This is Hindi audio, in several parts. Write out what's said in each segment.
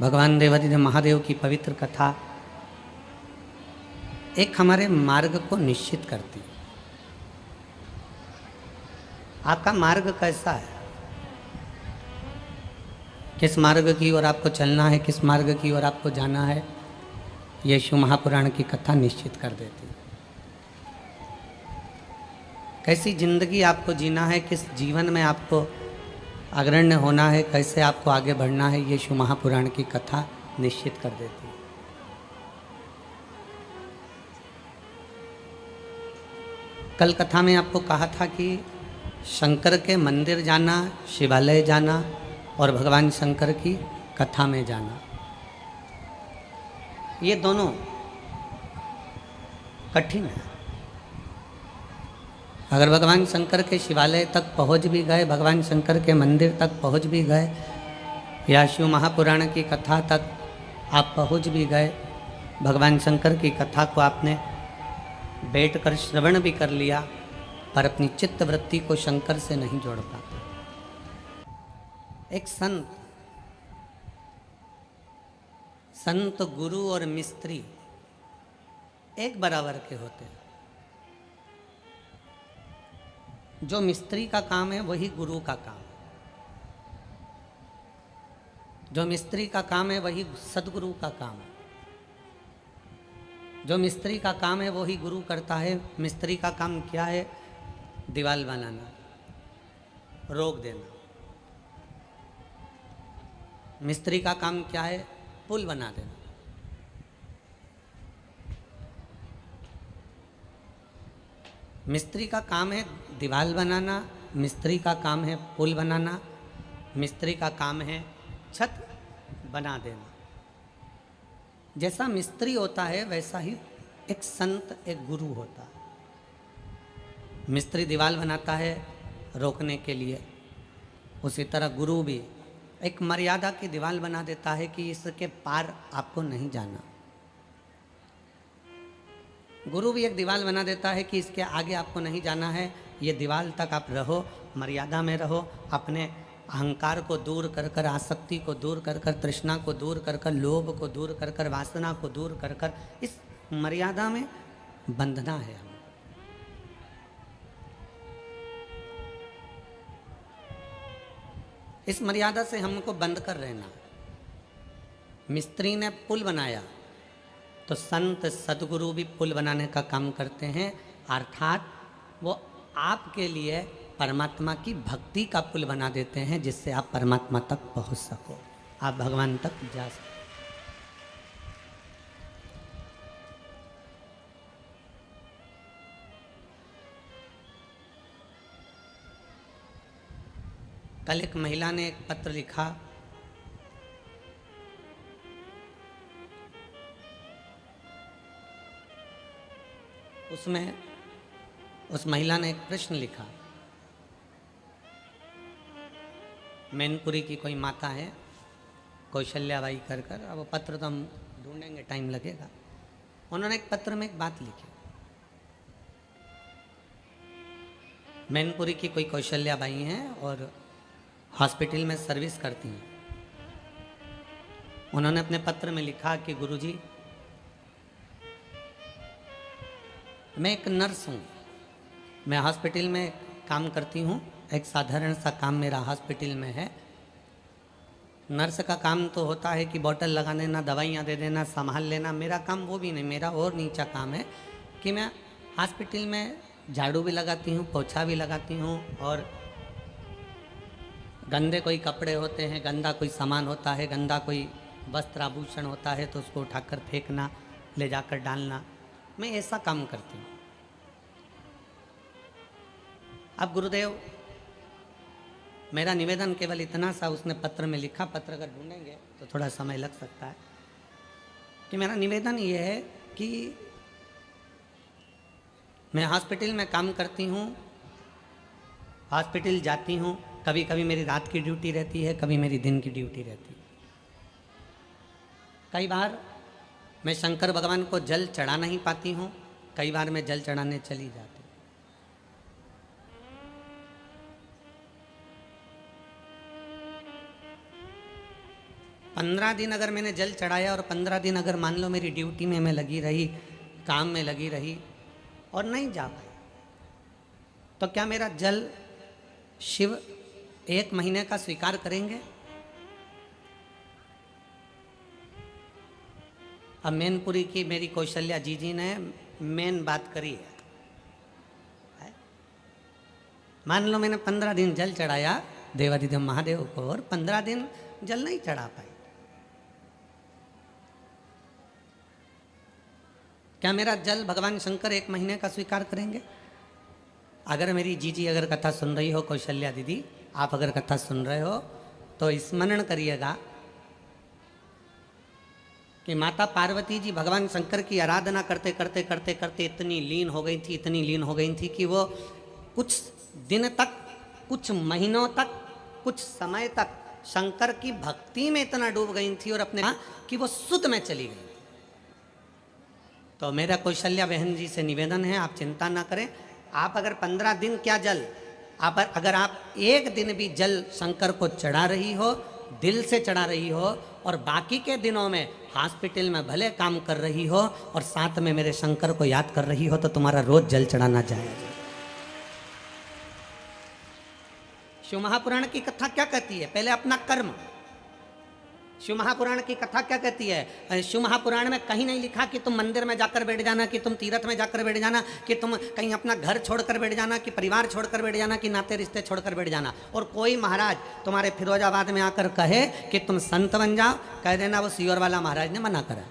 भगवान देवादिदेव महादेव की पवित्र कथा एक हमारे मार्ग को निश्चित करती है। आपका मार्ग कैसा है, किस मार्ग की ओर आपको चलना है, किस मार्ग की ओर आपको जाना है, ये शिव महापुराण की कथा निश्चित कर देती है। कैसी जिंदगी आपको जीना है, किस जीवन में आपको अग्रण्य होना है, कैसे आपको आगे बढ़ना है, ये शिव महापुराण की कथा निश्चित कर देती है। कल कथा में आपको कहा था कि शंकर के मंदिर जाना, शिवालय जाना और भगवान शंकर की कथा में जाना, ये दोनों कठिन है। अगर भगवान शंकर के शिवालय तक पहुंच भी गए, भगवान शंकर के मंदिर तक पहुंच भी गए, या शिव महापुराण की कथा तक आप पहुंच भी गए, भगवान शंकर की कथा को आपने बैठकर श्रवण भी कर लिया, पर अपनी चित्त वृत्ति को शंकर से नहीं जोड़ पाता। एक संत गुरु और मिस्त्री एक बराबर के होते हैं। जो मिस्त्री का काम है वही गुरु का काम है, जो मिस्त्री का काम है वही सदगुरु का काम है, जो मिस्त्री का काम है वही गुरु करता है। मिस्त्री का काम क्या है? दीवार बनाना, रोक देना। मिस्त्री का काम क्या है? पुल बना देना। मिस्त्री का काम है दीवार बनाना, मिस्त्री का काम है पुल बनाना, मिस्त्री का काम है छत बना देना। जैसा मिस्त्री होता है वैसा ही एक संत, एक गुरु होता है। मिस्त्री दीवार बनाता है रोकने के लिए, उसी तरह गुरु भी एक मर्यादा की दीवार बना देता है कि इसके पार आपको नहीं जाना। गुरु भी एक दीवार बना देता है कि इसके आगे आपको नहीं जाना है, ये दीवार तक आप रहो, मर्यादा में रहो, अपने अहंकार को दूर कर कर, आसक्ति को दूर कर कर, तृष्णा को दूर कर कर, लोभ को दूर कर कर, वासना को दूर कर कर, इस मर्यादा में बंधना है हमें। इस मर्यादा से हमको बंद कर रहना। मिस्त्री ने पुल बनाया तो संत सदगुरु भी पुल बनाने का काम करते हैं, अर्थात वो आपके लिए परमात्मा की भक्ति का पुल बना देते हैं, जिससे आप परमात्मा तक पहुंच सको, आप भगवान तक जा सको। कल एक महिला ने एक पत्र लिखा, उसमें उस महिला ने एक प्रश्न लिखा। मैनपुरी की कोई माता है, कौशल्याबाई कर कर, अब वो पत्र तो हम ढूंढेंगे, टाइम लगेगा। उन्होंने एक पत्र में एक बात लिखी। मैनपुरी की कोई कौशल्याबाई हैं और हॉस्पिटल में सर्विस करती हैं। उन्होंने अपने पत्र में लिखा कि गुरुजी, मैं एक नर्स हूँ, मैं हॉस्पिटल में काम करती हूँ, एक साधारण सा काम मेरा हॉस्पिटल में है। नर्स का काम तो होता है कि बोतल लगा देना, दवाइयाँ दे देना, संभाल लेना। मेरा काम वो भी नहीं, मेरा और नीचा काम है कि मैं हॉस्पिटल में झाड़ू भी लगाती हूँ, पोछा भी लगाती हूँ, और गंदे कोई कपड़े होते हैं, गंदा कोई सामान होता है, गंदा कोई वस्त्र आभूषण होता है तो उसको उठाकर फेंकना, ले जाकर डालना, मैं ऐसा काम करती हूँ। अब गुरुदेव, मेरा निवेदन केवल इतना सा उसने पत्र में लिखा, पत्र अगर ढूंढेंगे तो थोड़ा समय लग सकता है, कि मेरा निवेदन ये है कि मैं हॉस्पिटल में काम करती हूँ, हॉस्पिटल जाती हूँ, कभी कभी मेरी रात की ड्यूटी रहती है, कभी मेरी दिन की ड्यूटी रहती है। कई बार मैं शंकर भगवान को जल चढ़ा नहीं पाती हूँ, कई बार मैं जल चढ़ाने चली जाती हूँ। 15 दिन अगर मैंने जल चढ़ाया और 15 दिन अगर मान लो मेरी ड्यूटी में मैं लगी रही, काम में लगी रही और नहीं जा पाई, तो क्या मेरा जल शिव 1 महीने का स्वीकार करेंगे? अब मैनपुरी की मेरी कौशल्या जी ने मेन बात करी है। मान लो मैंने 15 दिन जल चढ़ाया देवाधिदेव महादेव को और 15 दिन जल नहीं चढ़ा पाई, क्या मेरा जल भगवान शंकर 1 महीने का स्वीकार करेंगे? अगर मेरी जीजी अगर कथा सुन रही हो, कौशल्या दीदी आप अगर कथा सुन रहे हो तो स्मरण करिएगा कि माता पार्वती जी भगवान शंकर की आराधना करते करते करते करते इतनी लीन हो गई थी, इतनी लीन हो गई थी कि वो कुछ दिन तक, कुछ महीनों तक, कुछ समय तक शंकर की भक्ति में इतना डूब गई थी और अपने कि वो सुध में चली गई। तो मेरा कौशल्या बहन जी से निवेदन है, आप चिंता ना करें। आप अगर 15 दिन क्या जल, अगर आप 1 दिन भी जल शंकर को चढ़ा रही हो, दिल से चढ़ा रही हो और बाकी के दिनों में हॉस्पिटल में भले काम कर रही हो और साथ में मेरे शंकर को याद कर रही हो, तो तुम्हारा रोज जल चढ़ाना जाएगा। शिव महापुराण की कथा क्या कहती है? पहले अपना कर्म। शिव महापुराण की कथा क्या कहती है? शिव महापुराण में कहीं नहीं लिखा कि तुम मंदिर में जाकर बैठ जाना, कि तुम तीर्थ में जाकर बैठ जाना, कि तुम कहीं अपना घर छोड़कर बैठ जाना, कि परिवार छोड़कर बैठ जाना, कि नाते रिश्ते छोड़कर बैठ जाना। और कोई महाराज तुम्हारे फिरोजाबाद में आकर कहे कि तुम संत बन जाओ, कह देना वो सीहोर वाला महाराज ने मना करा।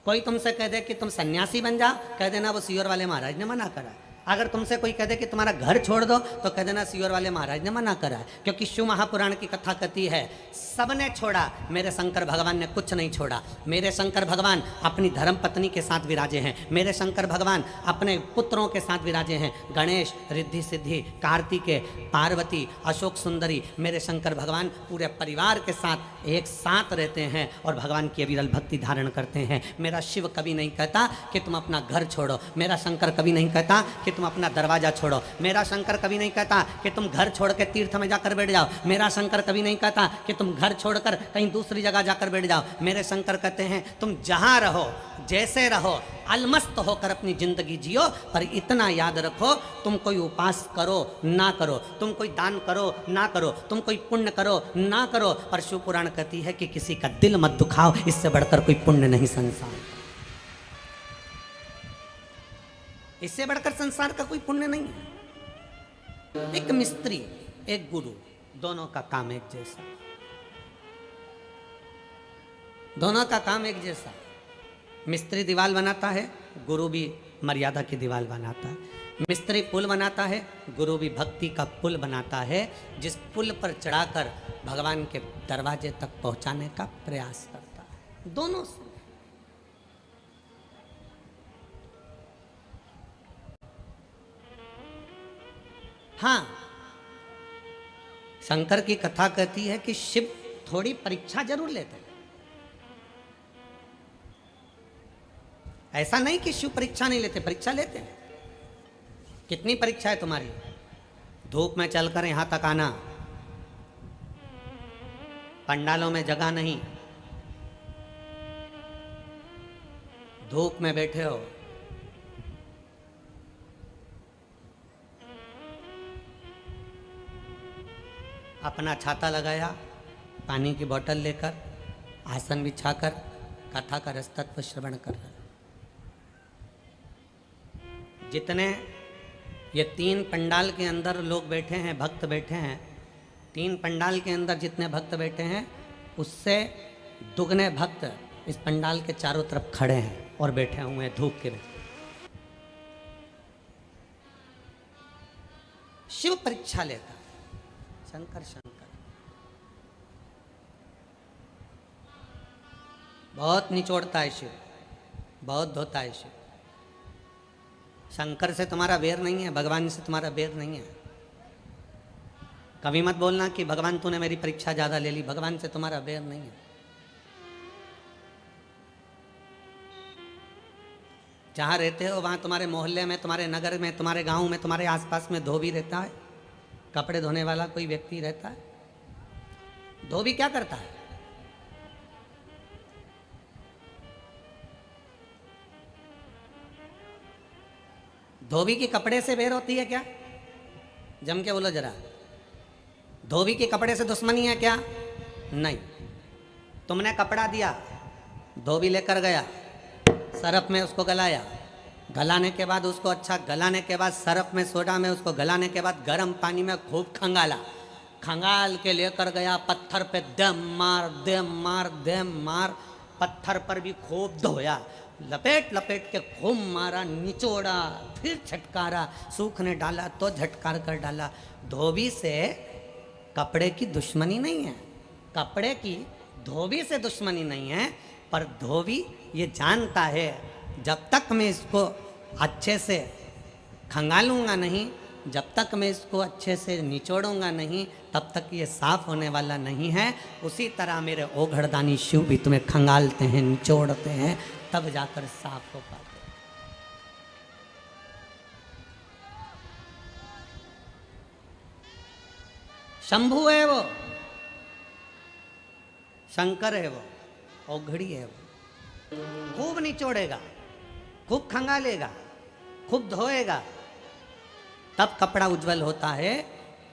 कोई तुमसे कह दे कि तुम सन्यासी बन जाओ, कह देना वो सीहोर वाले महाराज ने मना करा। अगर तुमसे कोई कह दे कि तुम्हारा घर छोड़ दो, तो कह देना सीहोर वाले महाराज ने मना करा है। क्योंकि शिव महापुराण की कथा कहती है सबने छोड़ा, मेरे शंकर भगवान ने कुछ नहीं छोड़ा। मेरे शंकर भगवान अपनी धर्म पत्नी के साथ विराजे हैं, मेरे शंकर भगवान अपने पुत्रों के साथ विराजे हैं, गणेश, रिद्धि सिद्धि, कार्तिकेय, पार्वती, अशोक सुंदरी। मेरे शंकर भगवान पूरे परिवार के साथ एक साथ रहते हैं और भगवान की अविरल भक्ति धारण करते हैं। मेरा शिव कभी नहीं कहता कि तुम अपना घर छोड़ो, मेरा शंकर कभी नहीं कहता कि तुम अपना दरवाजा छोड़ो, मेरा शंकर कभी नहीं कहता कि तुम घर छोड़ के तीर्थ में जाकर बैठ जाओ, मेरा शंकर कभी नहीं कहता कि तुम घर छोड़कर कहीं दूसरी जगह जाकर बैठ जाओ। मेरे शंकर कहते हैं तुम जहां रहो, जैसे रहो, अलमस्त होकर अपनी जिंदगी जियो, पर इतना याद रखो तुम कोई उपास करो ना करो, तुम कोई दान करो ना करो, तुम कोई पुण्य करो ना करो, पर शिव पुराण कहती है कि किसी का दिल मत दुखाओ, इससे बढ़कर कोई पुण्य नहीं संसार, इससे बढ़कर संसार का कोई पुण्य नहीं है। एक मिस्त्री, एक गुरु, दोनों का काम एक जैसा, दोनों का काम एक जैसा। मिस्त्री दीवार बनाता है, गुरु भी मर्यादा की दीवार बनाता है। मिस्त्री पुल बनाता है, गुरु भी भक्ति का पुल बनाता है, जिस पुल पर चढ़ाकर भगवान के दरवाजे तक पहुंचाने का प्रयास करता है। दोनों से हाँ, शंकर की कथा कहती है कि शिव थोड़ी परीक्षा जरूर लेते हैं। ऐसा नहीं कि शिव परीक्षा नहीं लेते, परीक्षा लेते हैं। कितनी परीक्षा है तुम्हारी? धूप में चलकर यहां तक आना, पंडालों में जगह नहीं, धूप में बैठे हो, अपना छाता लगाया, पानी की बोतल लेकर, आसन बिछाकर कथा का रसतत्व श्रवण कर रहे। जितने ये 3 पंडाल के अंदर लोग बैठे हैं, भक्त बैठे हैं, 3 पंडाल के अंदर जितने भक्त बैठे हैं उससे दुगने भक्त इस पंडाल के चारों तरफ खड़े हैं और बैठे हुए हैं धूप के में। शिव परीक्षा लेता, शंकर शंकर बहुत निचोड़ता है शिव, बहुत धोता है शिव। शंकर से तुम्हारा वेर नहीं है, भगवान से तुम्हारा वेर नहीं है। कभी मत बोलना कि भगवान तूने मेरी परीक्षा ज्यादा ले ली, भगवान से तुम्हारा वेर नहीं है। जहां रहते हो वहां तुम्हारे मोहल्ले में, तुम्हारे नगर में, तुम्हारे गांव में, तुम्हारे आसपास में धोबी रहता है, कपड़े धोने वाला कोई व्यक्ति रहता है। धोबी क्या करता है? धोबी की कपड़े से बेर होती है क्या? जम के बोलो जरा। धोबी के कपड़े से दुश्मनी है क्या? नहीं। तुमने कपड़ा दिया, धोबी लेकर गया, सरफ में उसको गलाया, गलाने के बाद उसको अच्छा गलाने के बाद सरफ में सोडा में उसको गलाने के बाद गर्म पानी में खूब खंगाला, खंगाल के लेकर गया पत्थर पे, दम मार दम मार दम मार, पत्थर पर भी खूब धोया, लपेट लपेट के खूब मारा, निचोड़ा, फिर झटकारा, सूखने डाला तो झटकार कर डाला। धोबी से कपड़े की दुश्मनी नहीं है, कपड़े की धोबी से दुश्मनी नहीं है, पर धोबी ये जानता है जब तक मैं इसको अच्छे से खंगालूंगा नहीं, जब तक मैं इसको अच्छे से निचोड़ूंगा नहीं, तब तक ये साफ होने वाला नहीं है। उसी तरह मेरे ओघड़दानी शिव भी तुम्हें खंगालते हैं, निचोड़ते हैं, तब जाकर साफ हो पाते। शंभु है वो, शंकर है वो, ओघड़ी है वो। खूब निचोड़ेगा, खूब खंगालेगा, खूब धोएगा, तब कपड़ा उज्जवल होता है।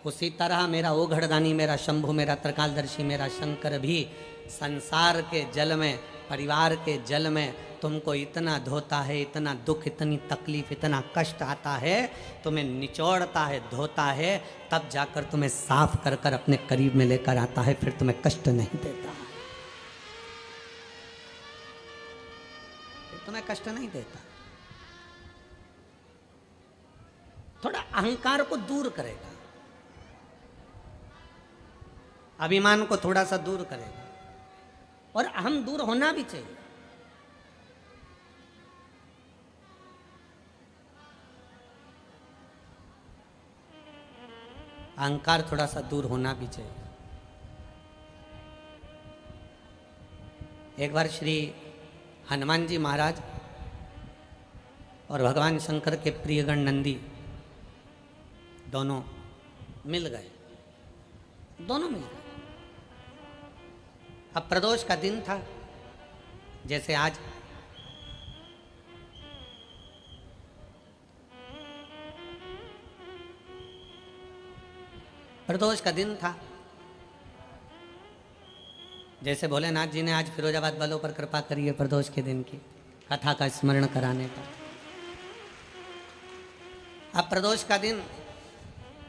उसी तरह मेरा ओघड़दानी, मेरा शंभु, मेरा त्रिकालदर्शी, मेरा शंकर भी संसार के जल में, परिवार के जल में तुमको इतना धोता है, इतना दुख, इतनी तकलीफ, इतना कष्ट आता है, तुम्हें निचोड़ता है, धोता है, तब जाकर तुम्हें साफ कर कर अपने करीब में लेकर आता है, फिर तुम्हें कष्ट नहीं देता, तुम्हें कष्ट नहीं देता। थोड़ा अहंकार को दूर करेगा, अभिमान को थोड़ा सा दूर करेगा, और अहम दूर होना भी चाहिए। अहंकार थोड़ा सा दूर होना भी चाहिए। एक बार श्री हनुमान जी महाराज और भगवान शंकर के प्रियगण नंदी दोनों मिल गए, दोनों मिल गए। अब प्रदोष का दिन था, जैसे आज प्रदोष का दिन था, जैसे भोलेनाथ जी ने आज फिरोजाबाद वालों पर कृपा करी है प्रदोष के दिन की कथा का स्मरण कराने पर। अब प्रदोष का दिन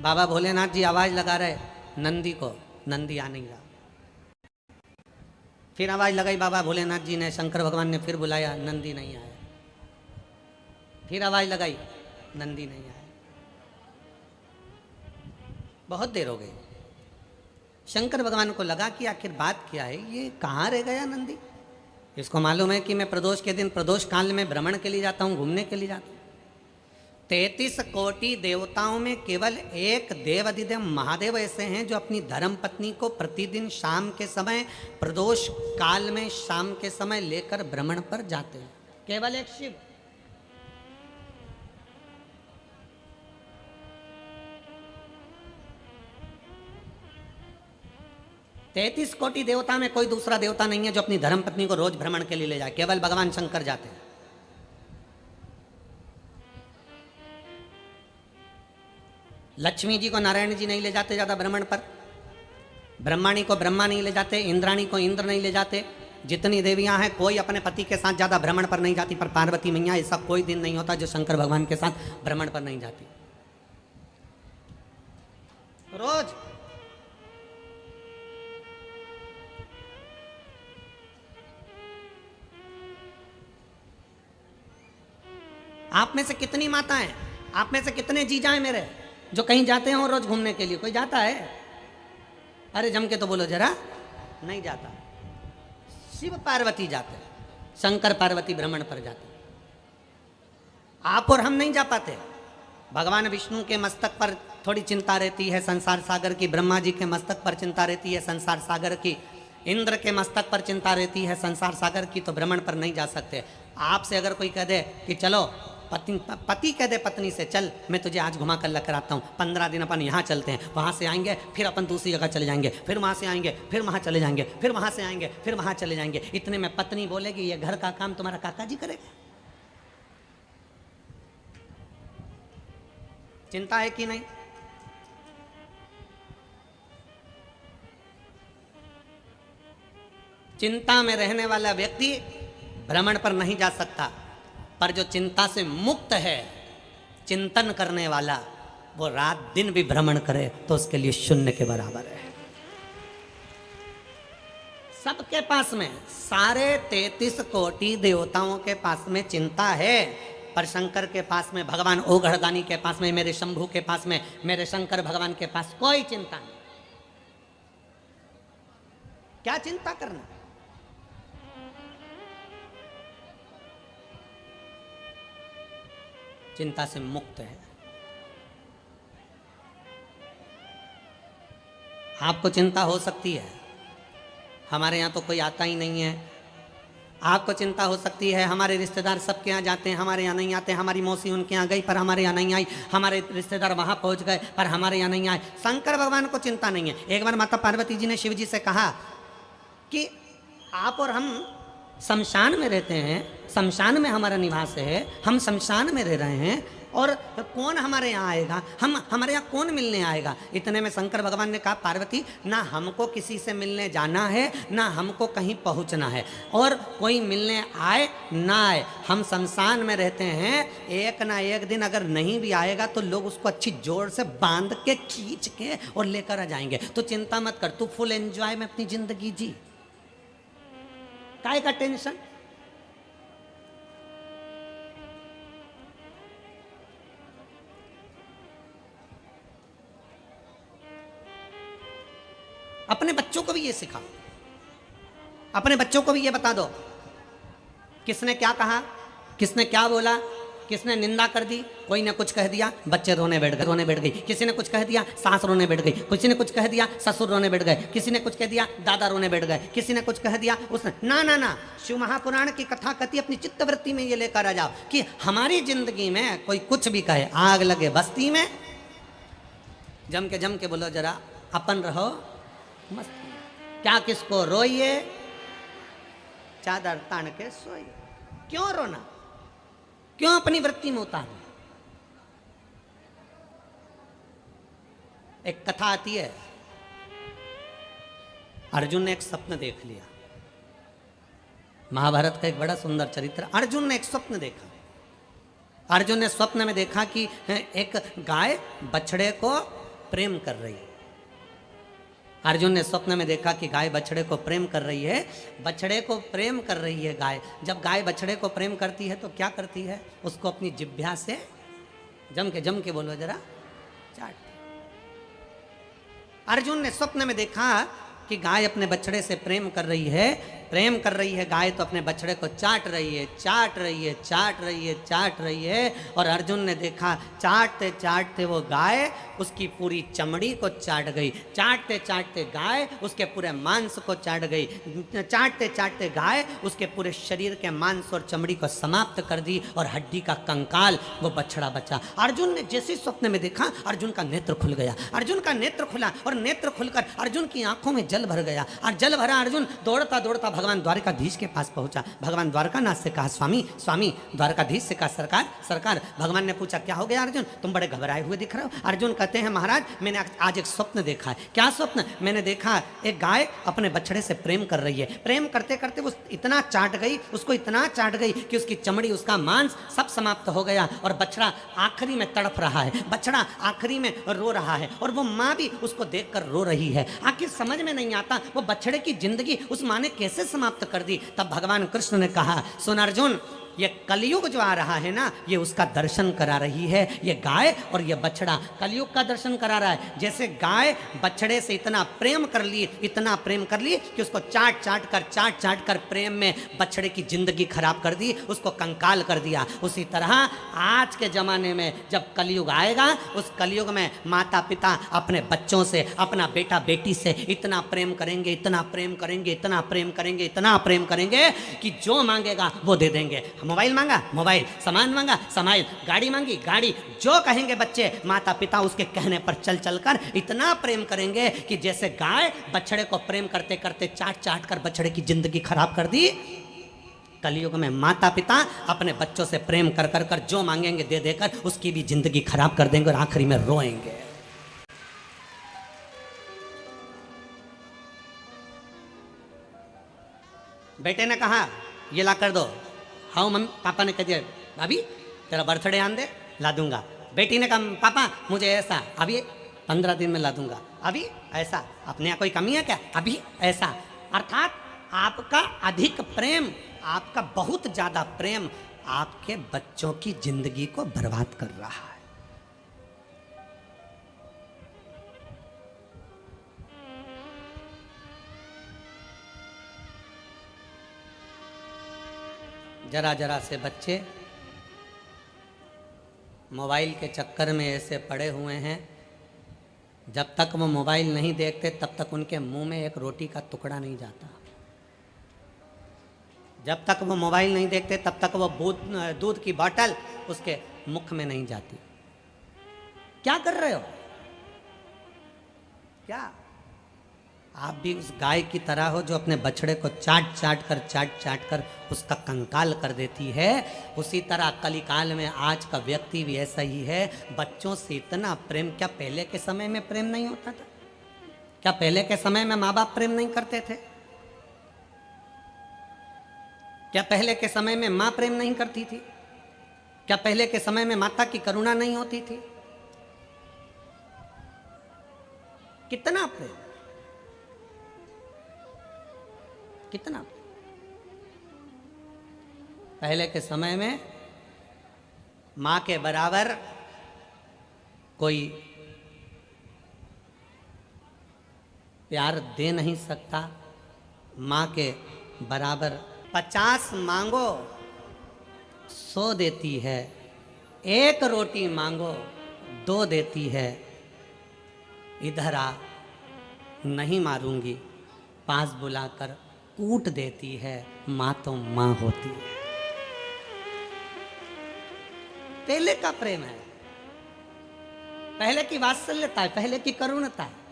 बाबा भोलेनाथ जी आवाज लगा रहे नंदी को, नंदी आ नहीं रहा। फिर आवाज लगाई बाबा भोलेनाथ जी ने, शंकर भगवान ने फिर बुलाया, नंदी नहीं आया। फिर आवाज लगाई, नंदी नहीं आया। बहुत देर हो गई। शंकर भगवान को लगा कि आखिर बात क्या है, ये कहाँ रह गया नंदी। इसको मालूम है कि मैं प्रदोष के दिन, प्रदोष काल में भ्रमण के लिए जाता हूँ, घूमने के लिए जाता हूँ। 33 कोटि देवताओं में केवल एक देव अधिदेव महादेव ऐसे हैं जो अपनी धर्म पत्नी को प्रतिदिन शाम के समय, प्रदोष काल में शाम के समय लेकर भ्रमण पर जाते हैं, केवल एक शिव। तैतीस कोटि देवता में कोई दूसरा देवता नहीं है जो अपनी धर्म पत्नी को रोज भ्रमण के लिए ले जाए, केवल भगवान शंकर जाते हैं। लक्ष्मी जी को नारायण जी नहीं ले जाते ज्यादा भ्रमण पर, ब्रह्माणी को ब्रह्मा नहीं ले जाते, इंद्राणी को इंद्र नहीं ले जाते। जितनी देवियां हैं कोई अपने पति के साथ ज्यादा भ्रमण पर नहीं जाती, पर पार्वती मैया ऐसा कोई दिन नहीं होता जो शंकर भगवान के साथ भ्रमण पर नहीं जाती, रोज। आप में से कितनी माताएं, आप में से कितने जीजाएं मेरे जो कहीं जाते हैं और रोज घूमने के लिए? कोई जाता है? अरे जम के तो बोलो जरा। नहीं जाता। शिव पार्वती जाते, शंकर पार्वती भ्रमण पर जाते, आप और हम नहीं जा पाते। भगवान विष्णु के मस्तक पर थोड़ी चिंता रहती है संसार सागर की, ब्रह्मा जी के मस्तक पर चिंता रहती है संसार सागर की, इंद्र के मस्तक पर चिंता रहती है संसार सागर की, तो भ्रमण पर नहीं जा सकते। आपसे अगर कोई कह दे कि चलो, पति कह दे पत्नी से, चल मैं तुझे आज घुमा कर लेकर आता हूँ, 15 दिन अपन यहाँ चलते हैं, वहाँ से आएंगे, फिर अपन दूसरी जगह चले जाएंगे, फिर वहाँ से आएंगे, फिर वहाँ चले जाएंगे, फिर वहाँ से आएंगे, फिर वहाँ चले जाएंगे। इतने में पत्नी बोलेगी ये घर का काम तुम्हारा काका जी करेगा। चिंता है कि नहीं? चिंता में रहने वाला व्यक्ति भ्रमण पर नहीं जा सकता, पर जो चिंता से मुक्त है, चिंतन करने वाला, वो रात दिन भी भ्रमण करे तो उसके लिए शून्य के बराबर है। सबके पास में, सारे 33 कोटि देवताओं के पास में चिंता है, पर शंकर के पास में, भगवान ओघड़दानी के पास में, मेरे शंभू के पास में, मेरे शंकर भगवान के पास कोई चिंता नहीं। क्या चिंता करना? चिंता से मुक्त है। आपको चिंता हो सकती है, हमारे यहाँ तो कोई आता ही नहीं है। आपको चिंता हो सकती है, हमारे रिश्तेदार सबके यहाँ जाते हैं, हमारे यहाँ नहीं आते। हमारी मौसी उनके यहाँ गई पर हमारे यहाँ नहीं आई, हमारे रिश्तेदार वहाँ पहुँच गए पर हमारे यहाँ नहीं आए। शंकर भगवान को चिंता नहीं है। एक बार माता पार्वती जी ने शिव जी से कहा कि आप और हम शमशान में रहते हैं, शमशान में हमारा निवास है, हम शमशान में रह रहे हैं और कौन हमारे यहाँ आएगा, हमारे यहाँ कौन मिलने आएगा। इतने में शंकर भगवान ने कहा, पार्वती, ना हमको किसी से मिलने जाना है, ना हमको कहीं पहुँचना है, और कोई मिलने आए ना आए, हम शमशान में रहते हैं। एक ना एक दिन अगर नहीं भी आएगा तो लोग उसको अच्छी जोर से बांध के, खींच के और लेकर आ जाएंगे। तो चिंता मत कर, तू फुल एंजॉय में अपनी जिंदगी जी, काय का टेंशन। अपने बच्चों को भी ये सिखाओ, अपने बच्चों को भी ये बता दो, किसने क्या कहा, किसने क्या बोला, किसने निंदा कर दी, कोई ने कुछ कह दिया, बच्चे रोने बैठ गई। किसी ने कुछ कह दिया, सास रोने बैठ गई। किसी ने कुछ कह दिया, ससुर रोने बैठ गए। किसी ने कुछ कह दिया, दादा रोने बैठ गए। किसी ने कुछ कह दिया, उसने ना ना ना। शिव महापुराण की कथा कथी अपनी चित्तवृत्ति में ये लेकर आ जाओ कि हमारी जिंदगी में कोई कुछ भी कहे, आग लगे बस्ती में, जम के बोलो जरा, अपन रहो मस्ती, क्या किसको रोइए, चादर तान के सोइए। क्यों रोना, क्यों अपनी वृत्ति में उतारना। एक कथा आती है, अर्जुन ने एक स्वप्न देख लिया। महाभारत का एक बड़ा सुंदर चरित्र। अर्जुन ने एक स्वप्न देखा। अर्जुन ने स्वप्न में देखा कि एक गाय बछड़े को प्रेम कर रही है। अर्जुन ने स्वप्न में देखा कि गाय बछड़े को प्रेम कर रही है, बछड़े को प्रेम कर रही है गाय। जब गाय बछड़े को प्रेम करती है तो क्या करती है, उसको अपनी जिह्वा से जम के बोलो जरा, चाटती। अर्जुन ने स्वप्न में देखा कि गाय अपने बछड़े से प्रेम कर रही है गाय, तो अपने बछड़े को चाट रही है। और अर्जुन ने देखा चाटते चाटते वो गाय उसकी पूरी चमड़ी को चाट गई, चाटते चाटते गाय उसके पूरे मांस को चाट गई, चाटते चाटते गाय उसके पूरे शरीर के मांस और चमड़ी को समाप्त कर दी और हड्डी का कंकाल वो बछड़ा बचा। अर्जुन ने जैसे स्वप्न में देखा, अर्जुन का नेत्र खुल गया। अर्जुन का नेत्र खुला और नेत्र खुलकर अर्जुन की आंखों में जल भर गया। और जल भरा अर्जुन दौड़ता दौड़ता भगवान द्वारकाधीश के पास पहुंचा। भगवान द्वारकानाथ से कहा, स्वामी। द्वारकाधीश से कहा, सरकार। भगवान ने पूछा, क्या हो गया अर्जुन, तुम बड़े घबराए हुए दिख रहे हो। अर्जुन कहते हैं, महाराज मैंने आज एक स्वप्न देखा है। क्या स्वप्न? मैंने देखा एक गाय अपने बछड़े से प्रेम कर रही है। प्रेम करते करते वो इतना चाट गई, उसको इतना चाट गई कि उसकी चमड़ी, उसका मांस सब समाप्त हो गया और बछड़ा आखिरी में तड़प रहा है, बछड़ा आखिरी में रो रहा है और वो माँ भी उसको देखकर रो रही है। आखिर समझ में नहीं आता वो बछड़े की जिंदगी उस माँ ने कैसे समाप्त कर दी। तब भगवान कृष्ण ने कहा, सुन अर्जुन, ये कलयुग जो आ रहा है ना, ये उसका दर्शन करा रही है। ये गाय और ये बछड़ा कलयुग का दर्शन करा रहा है। जैसे गाय बछड़े से इतना प्रेम कर ली कि उसको चाट कर प्रेम में बछड़े की जिंदगी खराब कर दी, उसको कंकाल कर दिया। उसी तरह आज के जमाने में जब कलयुग आएगा, उस कलयुग में माता पिता अपने बच्चों से, अपना बेटा बेटी से इतना प्रेम करेंगे कि जो मांगेगा वो दे देंगे। मोबाइल मांगा, मोबाइल, सामान मांगा, सामान, गाड़ी मांगी, गाड़ी, जो कहेंगे बच्चे माता पिता उसके कहने पर चल कर इतना प्रेम करेंगे कि जैसे गाय बछड़े को प्रेम करते करते चाट कर बछड़े की जिंदगी खराब कर दी, कलयुग में माता पिता अपने बच्चों से प्रेम कर कर कर जो मांगेंगे दे देकर उसकी भी जिंदगी खराब कर देंगे और आखिरी में रोएंगे। बेटे ने कहा ये ला कर दो, हाँ मम्मी पापा ने कह दिया भाभी तेरा बर्थडे आन दे ला दूंगा। बेटी ने कहा पापा मुझे ऐसा, अभी 15 दिन में ला दूंगा, अभी ऐसा, अपने यहाँ कोई कमी है क्या, अभी ऐसा। अर्थात आपका अधिक प्रेम, आपका बहुत ज्यादा प्रेम आपके बच्चों की जिंदगी को बर्बाद कर रहा है। जरा जरा से बच्चे मोबाइल के चक्कर में ऐसे पड़े हुए हैं, जब तक वो मोबाइल नहीं देखते तब तक उनके मुंह में एक रोटी का टुकड़ा नहीं जाता। जब तक वो मोबाइल नहीं देखते तब तक वो दूध की बोतल उसके मुख में नहीं जाती। क्या कर रहे हो? क्या आप भी उस गाय की तरह हो जो अपने बछड़े को चाट चाट कर उसका कंकाल कर देती है? उसी तरह कलिकाल में आज का व्यक्ति भी ऐसा ही है। बच्चों से इतना प्रेम, क्या पहले के समय में प्रेम नहीं होता था? क्या पहले के समय में माँ बाप प्रेम नहीं करते थे? क्या पहले के समय में माँ प्रेम नहीं करती थी? क्या पहले के समय में माता की करुणा नहीं होती थी? कितना प्रेम, कितना। पहले के समय में मां के बराबर कोई प्यार दे नहीं सकता। मां के बराबर 50 मांगो 100 देती है, 1 रोटी मांगो 2 देती है। इधर आ, नहीं मारूंगी, पास बुलाकर कूट देती है। मां तो मां होती है। पहले का प्रेम है, पहले की वात्सल्यता है, पहले की करुणता है।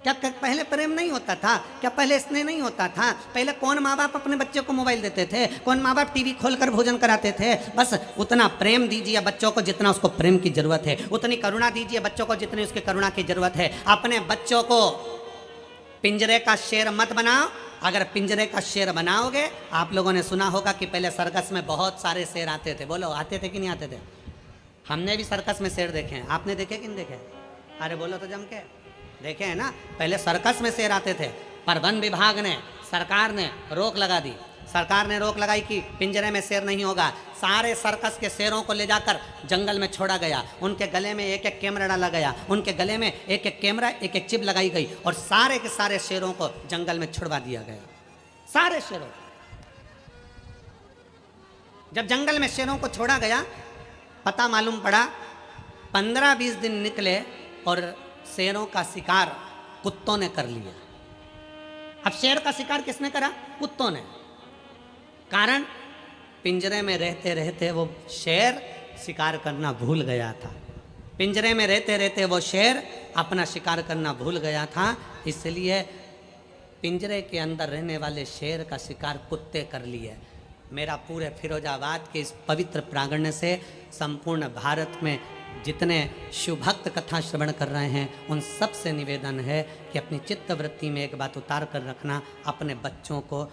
क्या पहले प्रेम नहीं होता था? क्या पहले स्नेह नहीं होता था? पहले कौन माँ बाप अपने बच्चों को मोबाइल देते थे? कौन माँ बाप टीवी खोलकर भोजन कराते थे? बस उतना प्रेम दीजिए बच्चों को जितना उसको प्रेम की जरूरत है, उतनी करुणा दीजिए बच्चों को जितनी उसकी करुणा की जरूरत है। अपने बच्चों को पिंजरे का शेर मत बनाओ। अगर पिंजरे का शेर बनाओगे, आप लोगों ने सुना होगा कि पहले सर्कस में बहुत सारे शेर आते थे। बोलो आते थे कि नहीं आते थे? हमने भी सर्कस में शेर देखे हैं। आपने देखे कि नहीं देखे? अरे बोलो तो जम के। देखे हैं ना? पहले सर्कस में शेर आते थे, पर वन विभाग ने, सरकार ने रोक लगा दी। सरकार ने रोक लगाई कि पिंजरे में शेर नहीं होगा। सारे सर्कस के शेरों को ले जाकर जंगल में छोड़ा गया। उनके गले में एक एक कैमरा डाला गया, उनके गले में एक एक कैमरा, एक एक चिप लगाई गई और सारे के सारे शेरों को जंगल में छुड़वा दिया गया। सारे शेरों। जब जंगल में शेरों को छोड़ा गया, पता मालूम पड़ा 15-20 दिन निकले और शेरों का शिकार कुत्तों ने कर लिया। अब शेर का शिकार किसने करा? कुत्तों ने। कारण पिंजरे में रहते रहते वो शेर शिकार करना भूल गया था। पिंजरे में रहते रहते वो शेर अपना शिकार करना भूल गया था। इसलिए पिंजरे के अंदर रहने वाले शेर का शिकार कुत्ते कर लिए। मेरा पूरे फिरोजाबाद के इस पवित्र प्रांगण से संपूर्ण भारत में जितने शिवभक्त कथा श्रवण कर रहे हैं उन सब से निवेदन है कि अपनी चित्तवृत्ति में एक बात उतार कर रखना, अपने बच्चों को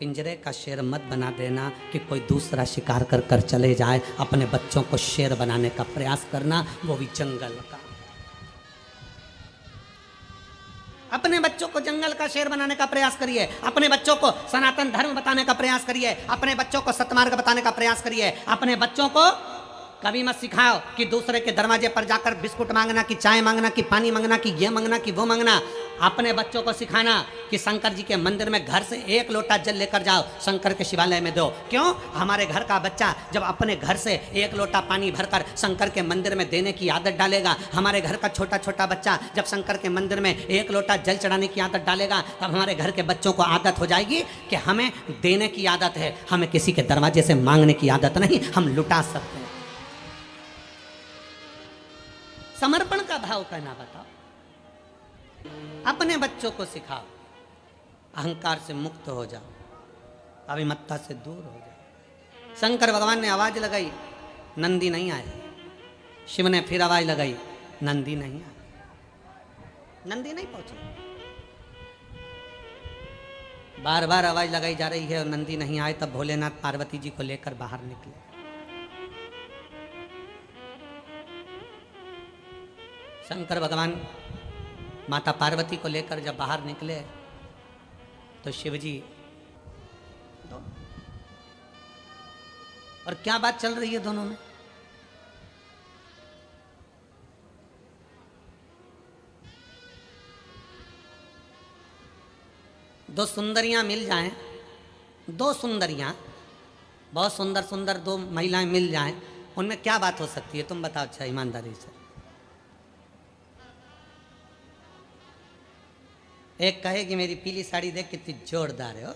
पिंजरे का शेर मत बना देना कि कोई दूसरा शिकार कर कर चले जाए। अपने बच्चों को शेर बनाने का प्रयास करना, वो भी जंगल का। अपने बच्चों को जंगल का शेर बनाने का प्रयास करिए। अपने बच्चों को सनातन धर्म बताने का प्रयास करिए। अपने बच्चों को सतमार्ग बताने का प्रयास करिए। अपने बच्चों को कभी मत सिखाओ कि दूसरे के दरवाजे पर जाकर बिस्कुट मांगना, कि चाय मांगना, कि पानी मांगना, कि ये मांगना, कि वो मांगना। अपने बच्चों को सिखाना कि शंकर जी के मंदिर में घर से 1 लोटा जल लेकर जाओ, शंकर के शिवालय में दो। क्यों? हमारे घर का बच्चा जब अपने घर से 1 लोटा पानी भरकर शंकर के मंदिर में देने की आदत डालेगा, हमारे घर का छोटा छोटा बच्चा जब शंकर के मंदिर में 1 लोटा जल चढ़ाने की आदत डालेगा, तब हमारे घर के बच्चों को आदत हो जाएगी कि हमें देने की आदत है, हमें किसी के दरवाजे से मांगने की आदत नहीं, हम लुटा सकते हैं। समर्पण का भाव कहना बताओ। अपने बच्चों को सिखाओ, अहंकार से मुक्त हो जाओ। अभिमत्ता से दूर हो जाए। शंकर भगवान ने आवाज लगाई, नंदी नहीं आया। शिव ने फिर आवाज लगाई, नंदी नहीं आया। नंदी नहीं पहुंचे। बार बार आवाज लगाई जा रही है और नंदी नहीं आए। तब भोलेनाथ पार्वती जी को लेकर बाहर निकले। शंकर भगवान माता पार्वती को लेकर जब बाहर निकले तो शिव जी और क्या बात चल रही है दोनों में? दो सुंदरियां मिल जाएं, दो सुंदरियां, बहुत सुंदर सुंदर दो महिलाएं मिल जाएं, उनमें क्या बात हो सकती है? तुम बताओ अच्छा ईमानदारी से। एक कहेगी मेरी पीली साड़ी देख कितनी जोरदार है, हो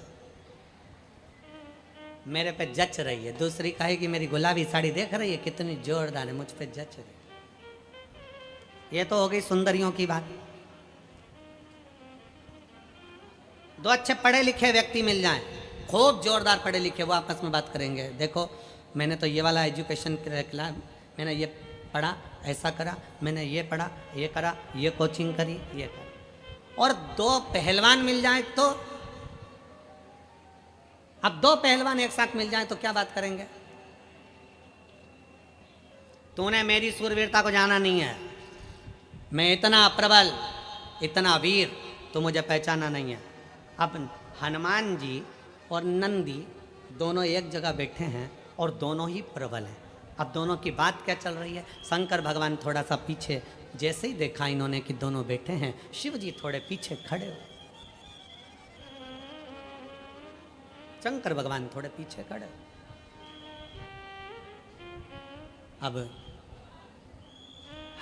मेरे पे जच रही है। दूसरी कहेगी मेरी गुलाबी साड़ी देख रही है कितनी जोरदार है, मुझ पे जच रही है। ये तो हो गई सुंदरियों की बात। दो अच्छे पढ़े लिखे व्यक्ति मिल जाएं, खूब जोरदार पढ़े लिखे, वो आपस में बात करेंगे। देखो मैंने तो ये वाला एजुकेशन किया, मैंने ये पढ़ा, ऐसा करा, मैंने ये पढ़ा, ये करा, ये कोचिंग करी, ये करा। और दो पहलवान मिल जाएं तो, अब दो पहलवान एक साथ मिल जाएं तो क्या बात करेंगे? तूने मेरी सूरवीरता को जाना नहीं है, मैं इतना प्रबल, इतना वीर, तो मुझे पहचाना नहीं है। अब हनुमान जी और नंदी दोनों एक जगह बैठे हैं और दोनों ही प्रबल हैं। अब दोनों की बात क्या चल रही है? शंकर भगवान थोड़ा सा पीछे, जैसे ही देखा इन्होंने कि दोनों बैठे हैं, शिव जी थोड़े पीछे खड़े हो। शंकर भगवान थोड़े पीछे खड़े हो। अब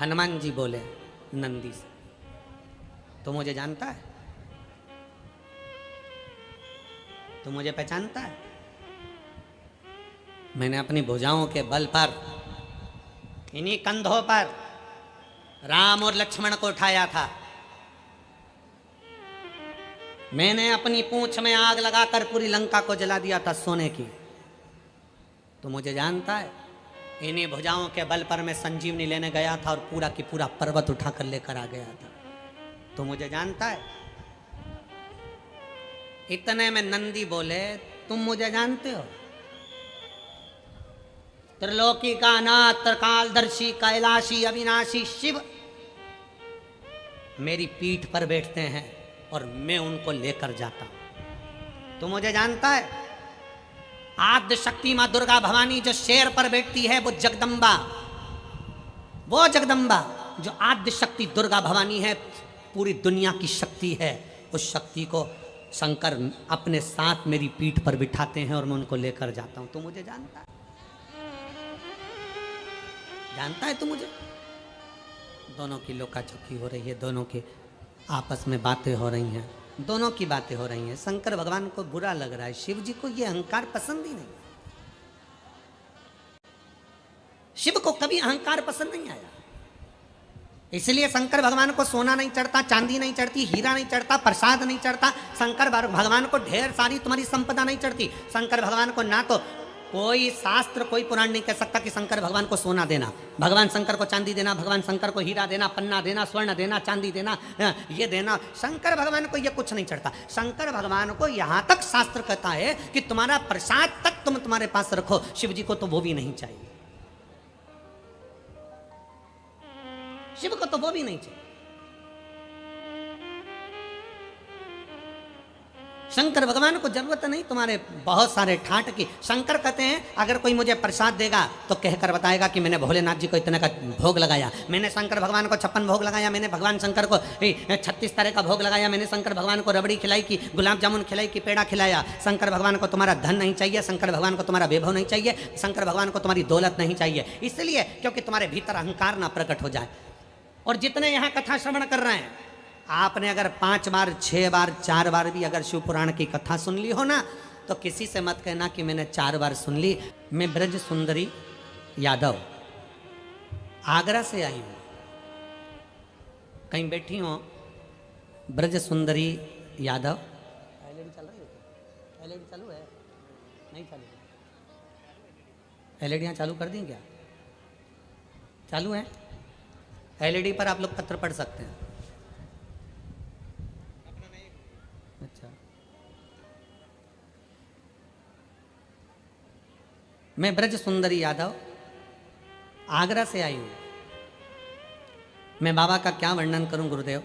हनुमान जी बोले नंदी से, तो मुझे जानता है, तू मुझे पहचानता है? मैंने अपनी भुजाओं के बल पर, इन्हीं कंधों पर राम और लक्ष्मण को उठाया था। मैंने अपनी पूंछ में आग लगाकर पूरी लंका को जला दिया था सोने की। तो मुझे जानता है? इन्हीं भुजाओं के बल पर मैं संजीवनी लेने गया था और पूरा की पूरा पर्वत उठाकर लेकर आ गया था। तो मुझे जानता है? इतने में नंदी बोले, तुम मुझे जानते हो? त्रिलोकी का नाथ, त्रिकालदर्शी, कैलाशी, अविनाशी शिव मेरी पीठ पर बैठते हैं और मैं उनको लेकर जाता हूं। तो मुझे जानता है? आद्य शक्ति मां दुर्गा भवानी जो शेर पर बैठती है, वो जगदम्बा, वो जगदम्बा जो आद्य शक्ति दुर्गा भवानी है, पूरी दुनिया की शक्ति है, उस शक्ति को शंकर अपने साथ मेरी पीठ पर बिठाते हैं और मैं उनको लेकर जाता हूं। तो मुझे जानता है? जानता है तू मुझे? दोनों की लोकाचोकी हो रही है, दोनों की आपस में बातें हो रही हैं, दोनों की बातें हो रही हैं। शंकर भगवान को बुरा लग रहा है, शिव जी को यह अहंकार पसंद ही नहीं। शिव को कभी अहंकार पसंद नहीं आया, इसलिए शंकर भगवान को सोना नहीं चढ़ता, चांदी नहीं चढ़ती, हीरा नहीं चढ़ता, प्रसाद नहीं चढ़ता। शंकर भगवान को ढेर सारी तुम्हारी संपदा नहीं चढ़ती। शंकर भगवान को ना तो कोई शास्त्र, कोई पुराण नहीं कह सकता कि शंकर भगवान को सोना देना, भगवान शंकर को चांदी देना, भगवान शंकर को हीरा देना, पन्ना देना, स्वर्ण देना, चांदी देना, ये देना। शंकर भगवान को ये कुछ नहीं चढ़ता। शंकर भगवान को यहाँ तक शास्त्र कहता है कि तुम्हारा प्रसाद तक तुम तुम्हारे पास रखो। शिव जी को तो वो भी नहीं चाहिए, शिव को तो वो भी नहीं चाहिए। शंकर भगवान को जरूरत नहीं तुम्हारे बहुत सारे ठाट की। शंकर कहते हैं अगर कोई मुझे प्रसाद देगा तो कहकर बताएगा कि मैंने भोलेनाथ जी को इतने का भोग लगाया, मैंने शंकर भगवान को 56 भोग लगाया, मैंने भगवान शंकर को 36 तरह का भोग लगाया, मैंने शंकर भगवान को रबड़ी खिलाई की, गुलाब जामुन खिलाई की, पेड़ा खिलाया। शंकर भगवान को तुम्हारा धन नहीं चाहिए, शंकर भगवान को तुम्हारा वैभव नहीं चाहिए, शंकर भगवान को तुम्हारी दौलत नहीं चाहिए, इसलिए क्योंकि तुम्हारे भीतर अहंकार ना प्रकट हो जाए। और जितने यहाँ कथा श्रवण कर रहे हैं, आपने अगर 5 बार 6 बार 4 बार भी अगर शिव पुराण की कथा सुन ली हो ना, तो किसी से मत कहना कि मैंने 4 बार सुन ली। मैं ब्रज सुंदरी यादव आगरा से आई हूँ, कहीं बैठी हो ब्रज सुंदरी यादव। एलईडी चल रही है? एलईडी चालू है? नहीं चालू, एलईडियाँ चालू कर दी क्या? चालू है? एलईडी पर आप लोग पत्र पढ़ सकते हैं। अच्छा, मैं ब्रज सुंदरी यादव आगरा से आई हूँ। मैं बाबा का क्या वर्णन करूं गुरुदेव।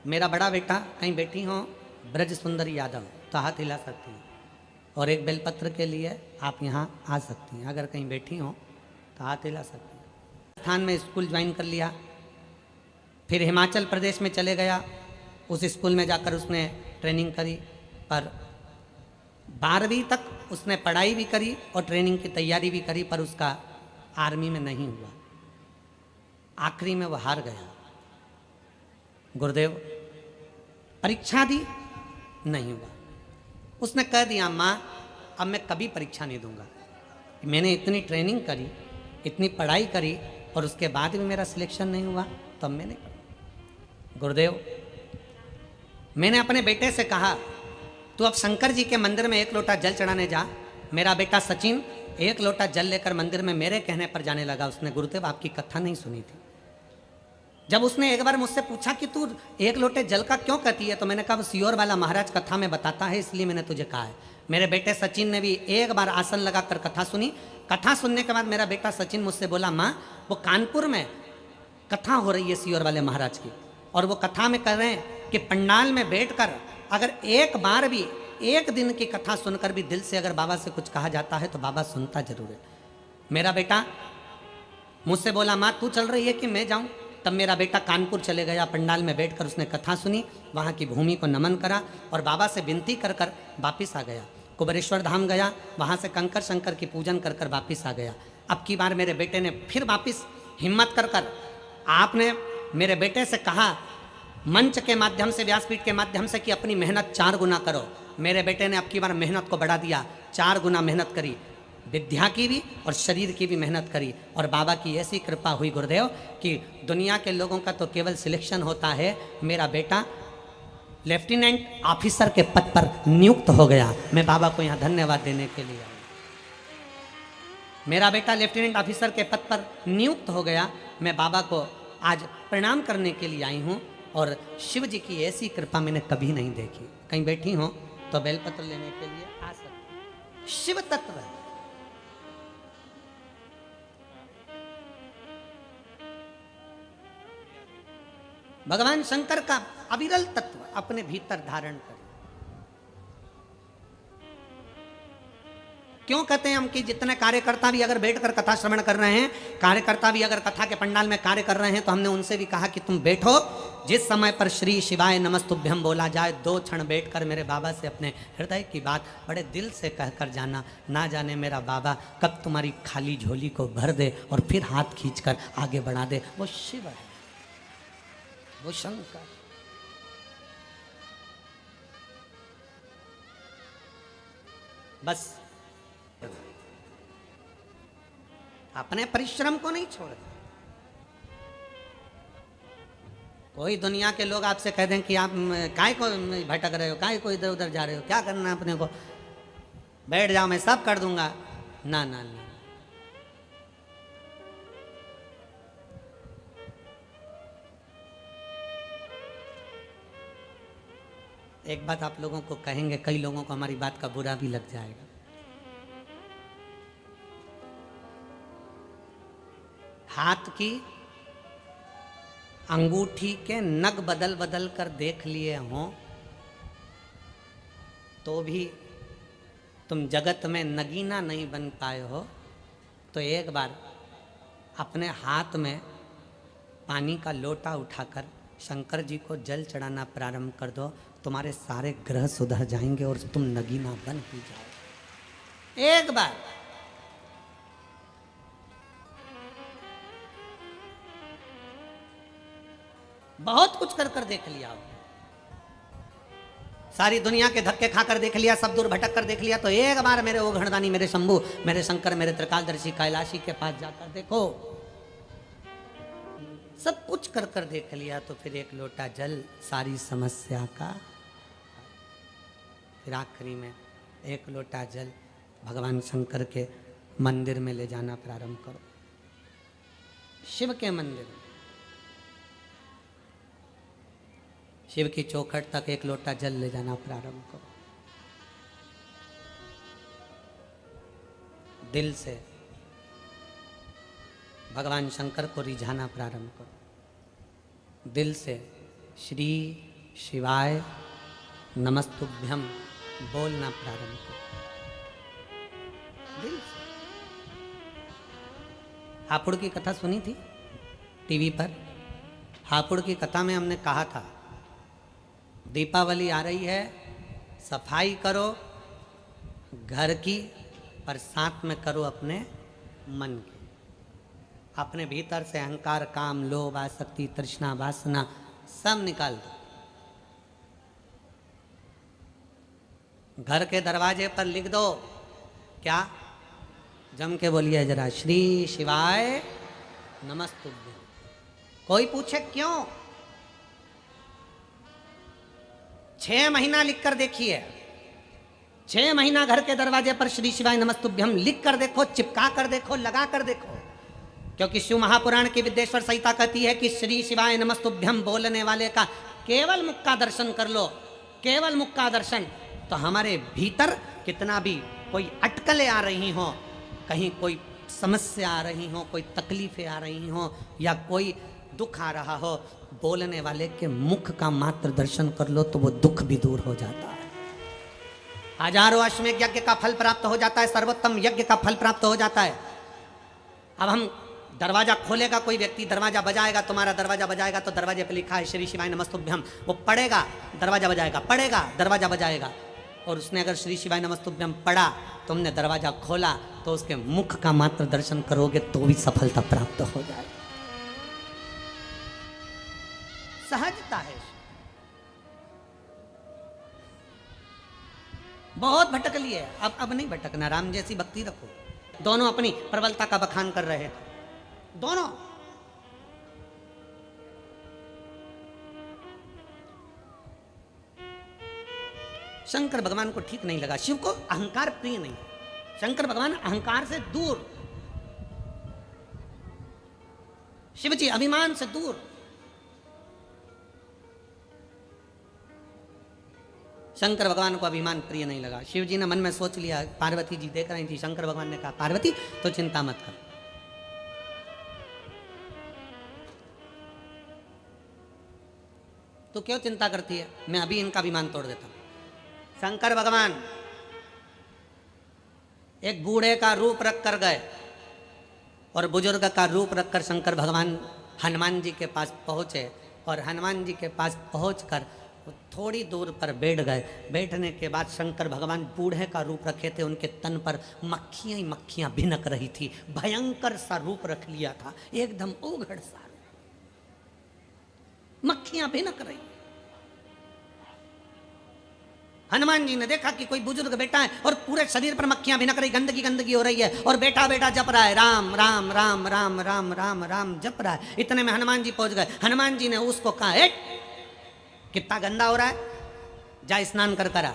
मेरा बड़ा बेटा, कहीं बैठी हो ब्रज सुंदरी यादव तो हाथ हिला सकती हैं, और एक बेलपत्र के लिए आप यहाँ आ सकती हैं। अगर कहीं बैठी हो तो हाथ हिला सकती हैं। राजस्थान में स्कूल ज्वाइन कर लिया, फिर हिमाचल प्रदेश में चले गया। उस स्कूल में जाकर उसने ट्रेनिंग करी, पर 12वीं तक उसने पढ़ाई भी करी और ट्रेनिंग की तैयारी भी करी, पर उसका आर्मी में नहीं हुआ। आखिरी में वो हार गया। गुरुदेव परीक्षा दी, नहीं हुआ। उसने कह दिया माँ अब मैं कभी परीक्षा नहीं दूंगा। मैंने इतनी ट्रेनिंग करी, इतनी पढ़ाई करी, और उसके बाद भी मेरा सिलेक्शन नहीं हुआ, तो अब मैंने गुरुदेव मैंने अपने बेटे से कहा तू अब शंकर जी के मंदिर में 1 लोटा जल चढ़ाने जा। मेरा बेटा सचिन 1 लोटा जल लेकर मंदिर में मेरे कहने पर जाने लगा। उसने गुरुदेव आपकी कथा नहीं सुनी थी। जब उसने एक बार मुझसे पूछा कि तू 1 लोटे जल का क्यों कहती है, तो मैंने कहा वो सियोर वाला महाराज कथा में बताता है, इसलिए मैंने तुझे कहा है। मेरे बेटे सचिन ने भी एक बार आसन लगाकर कथा सुनी। कथा सुनने के बाद मेरा बेटा सचिन मुझसे बोला माँ वो कानपुर में कथा हो रही है सियोर वाले महाराज की, और वो कथा में कर रहे हैं कि पंडाल में बैठकर अगर एक बार भी 1 दिन की कथा सुनकर भी दिल से अगर बाबा से कुछ कहा जाता है तो बाबा सुनता जरूर है। मेरा बेटा मुझसे बोला माँ तू चल रही है कि मैं जाऊं। तब मेरा बेटा कानपुर चले गया। पंडाल में बैठकर उसने कथा सुनी, वहाँ की भूमि को नमन करा और बाबा से विनती कर कर वापिस आ गया। कुबेरेश्वर धाम गया, वहाँ से कंकर शंकर की पूजन कर कर वापिस आ गया। अब की बार मेरे बेटे ने फिर वापिस हिम्मत कर कर, आपने मेरे बेटे से कहा मंच के माध्यम से, व्यासपीठ के माध्यम से कि अपनी मेहनत 4 गुना करो। मेरे बेटे ने अब की बार मेहनत को बढ़ा दिया, 4 गुना मेहनत करी, विद्या की भी और शरीर की भी मेहनत करी। और बाबा की ऐसी कृपा हुई गुरुदेव कि दुनिया के लोगों का तो केवल सिलेक्शन होता है, मेरा बेटा लेफ्टिनेंट ऑफिसर के पद पर नियुक्त हो गया। मैं बाबा को यहाँ धन्यवाद देने के लिए आया। मेरा बेटा लेफ्टिनेंट ऑफिसर के पद पर नियुक्त हो गया। मैं बाबा को आज प्रणाम करने के लिए आई हूँ, और शिव जी की ऐसी कृपा मैंने कभी नहीं देखी। कहीं बैठी हो तो बेलपत्र लेने के लिए आ सकते। शिव तत्व है। भगवान शंकर का अविरल तत्व अपने भीतर धारण करें। क्यों कहते हैं हम कि जितने कार्यकर्ता भी अगर बैठकर कथा श्रवण कर रहे हैं, कार्यकर्ता भी अगर कथा के पंडाल में कार्य कर रहे हैं, तो हमने उनसे भी कहा कि तुम बैठो। जिस समय पर श्री शिवाय नमस्तुभ्यम बोला जाए, 2 क्षण बैठकर मेरे बाबा से अपने हृदय की बात बड़े दिल से कहकर जाना। ना जाने मेरा बाबा कब तुम्हारी खाली झोली को भर दे और फिर हाथ खींचकर आगे बढ़ा दे। वो शिव है, वो शंकर। बस अपने परिश्रम को नहीं छोड़ना। कोई दुनिया के लोग आपसे कह दें कि आप काय को भटक रहे हो, काय को इधर उधर जा रहे हो, क्या करना है अपने को, बैठ जाओ मैं सब कर दूंगा। ना ना ना, एक बात आप लोगों को कहेंगे, कई लोगों को हमारी बात का बुरा भी लग जाएगा। हाथ की अंगूठी के नग बदल बदल कर देख लिए हों तो भी तुम जगत में नगीना नहीं बन पाए हो, तो एक बार अपने हाथ में पानी का लोटा उठाकर शंकर जी को जल चढ़ाना प्रारंभ कर दो। तुम्हारे सारे ग्रह सुधर जाएंगे और तुम नगीना बन ही जाओ। एक बार बहुत कुछ कर कर देख लिया, सारी दुनिया के धक्के खाकर देख लिया, सब दूर भटक कर देख लिया, तो एक बार मेरे ओ घड़दानी, मेरे शंभू, मेरे शंकर, मेरे त्रिकालदर्शी कैलाशी के पास जाकर देखो। सब कुछ कर कर देख लिया तो फिर 1 लोटा जल सारी समस्या का। फिर आखिरी में 1 लोटा जल भगवान शंकर के मंदिर में ले जाना प्रारंभ करो, शिव के मंदिर में। शिव की चौखट तक एक लोटा जल ले जाना प्रारंभ करो। दिल से भगवान शंकर को रिझाना प्रारंभ करो। दिल से श्री शिवाय नमस्तुभ्यम बोलना प्रारंभ करो। दिल से। हापुड़ की कथा सुनी थी टीवी पर। हापुड़ की कथा में हमने कहा था दीपावली आ रही है, सफाई करो घर की, पर साथ में करो अपने मन की। अपने भीतर से अहंकार, काम, लोभ, आसक्ति, तृष्णा, वासना सब निकाल दो। घर के दरवाजे पर लिख दो, क्या? जम के बोलिए जरा, श्री शिवाय नमस्तुभ्यं। कोई पूछे क्यों? 6 महीना लिख कर देखिए, 6 महीना घर के दरवाजे पर श्री शिवाय नमस्तुभ्यं लिख कर देखो, चिपका कर देखो, लगा कर देखो। क्योंकि शिव महापुराण की विद्येश्वर संहिता कहती है कि श्री शिवाय नमस्तुभ्यं बोलने वाले का केवल मुख का दर्शन कर लो, केवल मुख का दर्शन। तो हमारे भीतर कितना भी कोई अटकलें आ रही हो, कहीं कोई समस्या आ रही हो, कोई तकलीफें आ रही हो, या कोई दुख आ रहा हो, बोलने वाले के मुख का मात्र दर्शन कर लो तो वो दुख भी दूर हो जाता है। हजारों अश्वमेध यज्ञ का फल प्राप्त हो जाता है, सर्वोत्तम यज्ञ का फल प्राप्त हो जाता है। अब हम दरवाजा खोलेगा, कोई व्यक्ति दरवाजा बजाएगा, तुम्हारा दरवाजा बजाएगा तो दरवाजे पे लिखा है श्री शिवाय नमस्तुभ्यं। वो पढ़ेगा, दरवाजा बजाएगा, पढ़ेगा, दरवाजा बजाएगा। और उसने अगर श्री शिवाय नमस्तुभ्यं पढ़ा, तुमने दरवाजा खोला, तो उसके मुख का मात्र दर्शन करोगे तो भी सफलता प्राप्त हो जाए। सहजता है। बहुत भटक लिए, अब नहीं भटकना, राम जैसी भक्ति रखो। दोनों अपनी प्रबलता का बखान कर रहे थे, दोनों। शंकर भगवान को ठीक नहीं लगा, शिव को अहंकार प्रिय नहीं। शंकर भगवान अहंकार से दूर, शिव जी अभिमान से दूर। शंकर भगवान को अभिमान प्रिय नहीं लगा। शिव जी ने मन में सोच लिया, पार्वती जी देख रही थी, शंकर भगवान ने कहा पार्वती तो चिंता मत कर, तो क्यों चिंता करती है, मैं अभी इनका अभिमान तोड़ देता हूं। शंकर भगवान एक बूढ़े का रूप रख कर गए और बुजुर्ग का रूप रखकर शंकर भगवान हनुमान जी के पास पहुंचे। और हनुमान जी के पास पहुंचकर थोड़ी दूर पर बैठ गए। बैठने के बाद शंकर भगवान बूढ़े का रूप रखे थे, उनके तन पर मक्खियां ही मक्खियां भिनक रही थी। भयंकर सा रूप रख लिया था, एकदम उघड़ सा, मक्खियां भिनक रही। हनुमान जी ने देखा कि कोई बुजुर्ग बैठा है और पूरे शरीर पर मक्खियां भिनक रही, गंदगी गंदगी हो रही है, और बैठा बैठा जप रहा है राम राम राम राम राम राम राम जप रहा है। इतने में हनुमान जी पहुंच गए। हनुमान जी ने उसको कहा, ए कितना गंदा हो रहा है, जा स्नान कर करा,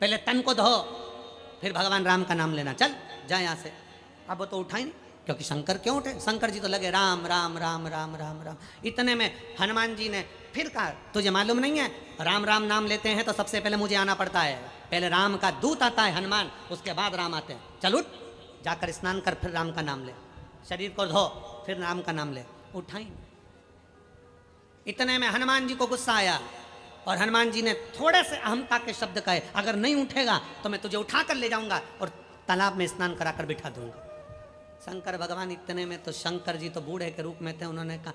पहले तन को धो, फिर भगवान राम का नाम लेना, चल जा यहां से। अब वो तो उठा ही नहीं, क्योंकि शंकर क्यों उठे, शंकर जी तो लगे राम राम राम राम राम राम। इतने में हनुमान जी ने फिर कहा, तुझे मालूम नहीं है राम राम नाम लेते हैं तो सबसे पहले मुझे आना पड़ता है, पहले राम का दूत आता है हनुमान, उसके बाद राम आते हैं, चल उठ, जाकर स्नान कर, फिर राम का नाम ले, शरीर को धो, फिर राम का नाम ले। उठाई। इतने में हनुमान जी को गुस्सा आया और हनुमान जी ने थोड़े से अहमता के शब्द कहे, अगर नहीं उठेगा तो मैं तुझे उठा कर ले जाऊंगा और तालाब में स्नान कराकर बिठा दूंगा। शंकर भगवान इतने में तो, शंकर जी तो बूढ़े के रूप में थे, उन्होंने कहा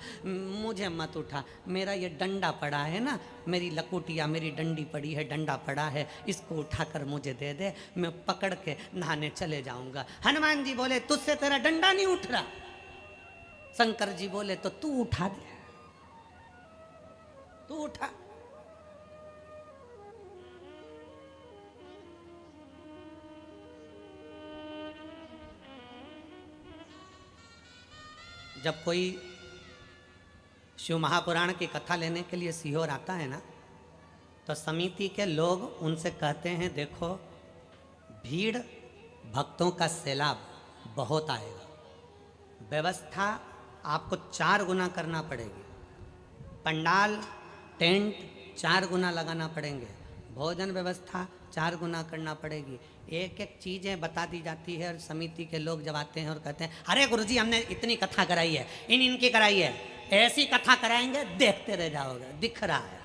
मुझे मत उठा, मेरा ये डंडा पड़ा है ना, मेरी लकुटिया, मेरी डंडी पड़ी है, डंडा पड़ा है, इसको उठाकर मुझे दे दे, मैं पकड़ के नहाने चले जाऊंगा। हनुमान जी बोले तुझसे तेरा डंडा नहीं उठ रहा। शंकर जी बोले तो तू उठा दे, तू उठा। जब कोई शिव महापुराण की कथा लेने के लिए सीहोर आता है ना, तो समिति के लोग उनसे कहते हैं देखो भीड़ भक्तों का सैलाब बहुत आएगा, व्यवस्था आपको 4 गुना करना पड़ेगी, पंडाल टेंट 4 गुना लगाना पड़ेंगे, भोजन व्यवस्था 4 गुना करना पड़ेगी। एक एक चीज़ें बता दी जाती है और समिति के लोग जब आते हैं और कहते हैं अरे गुरुजी हमने इतनी कथा कराई है, इनकी कराई है, ऐसी कथा कराएंगे देखते रह जाओगे, दिख रहा है।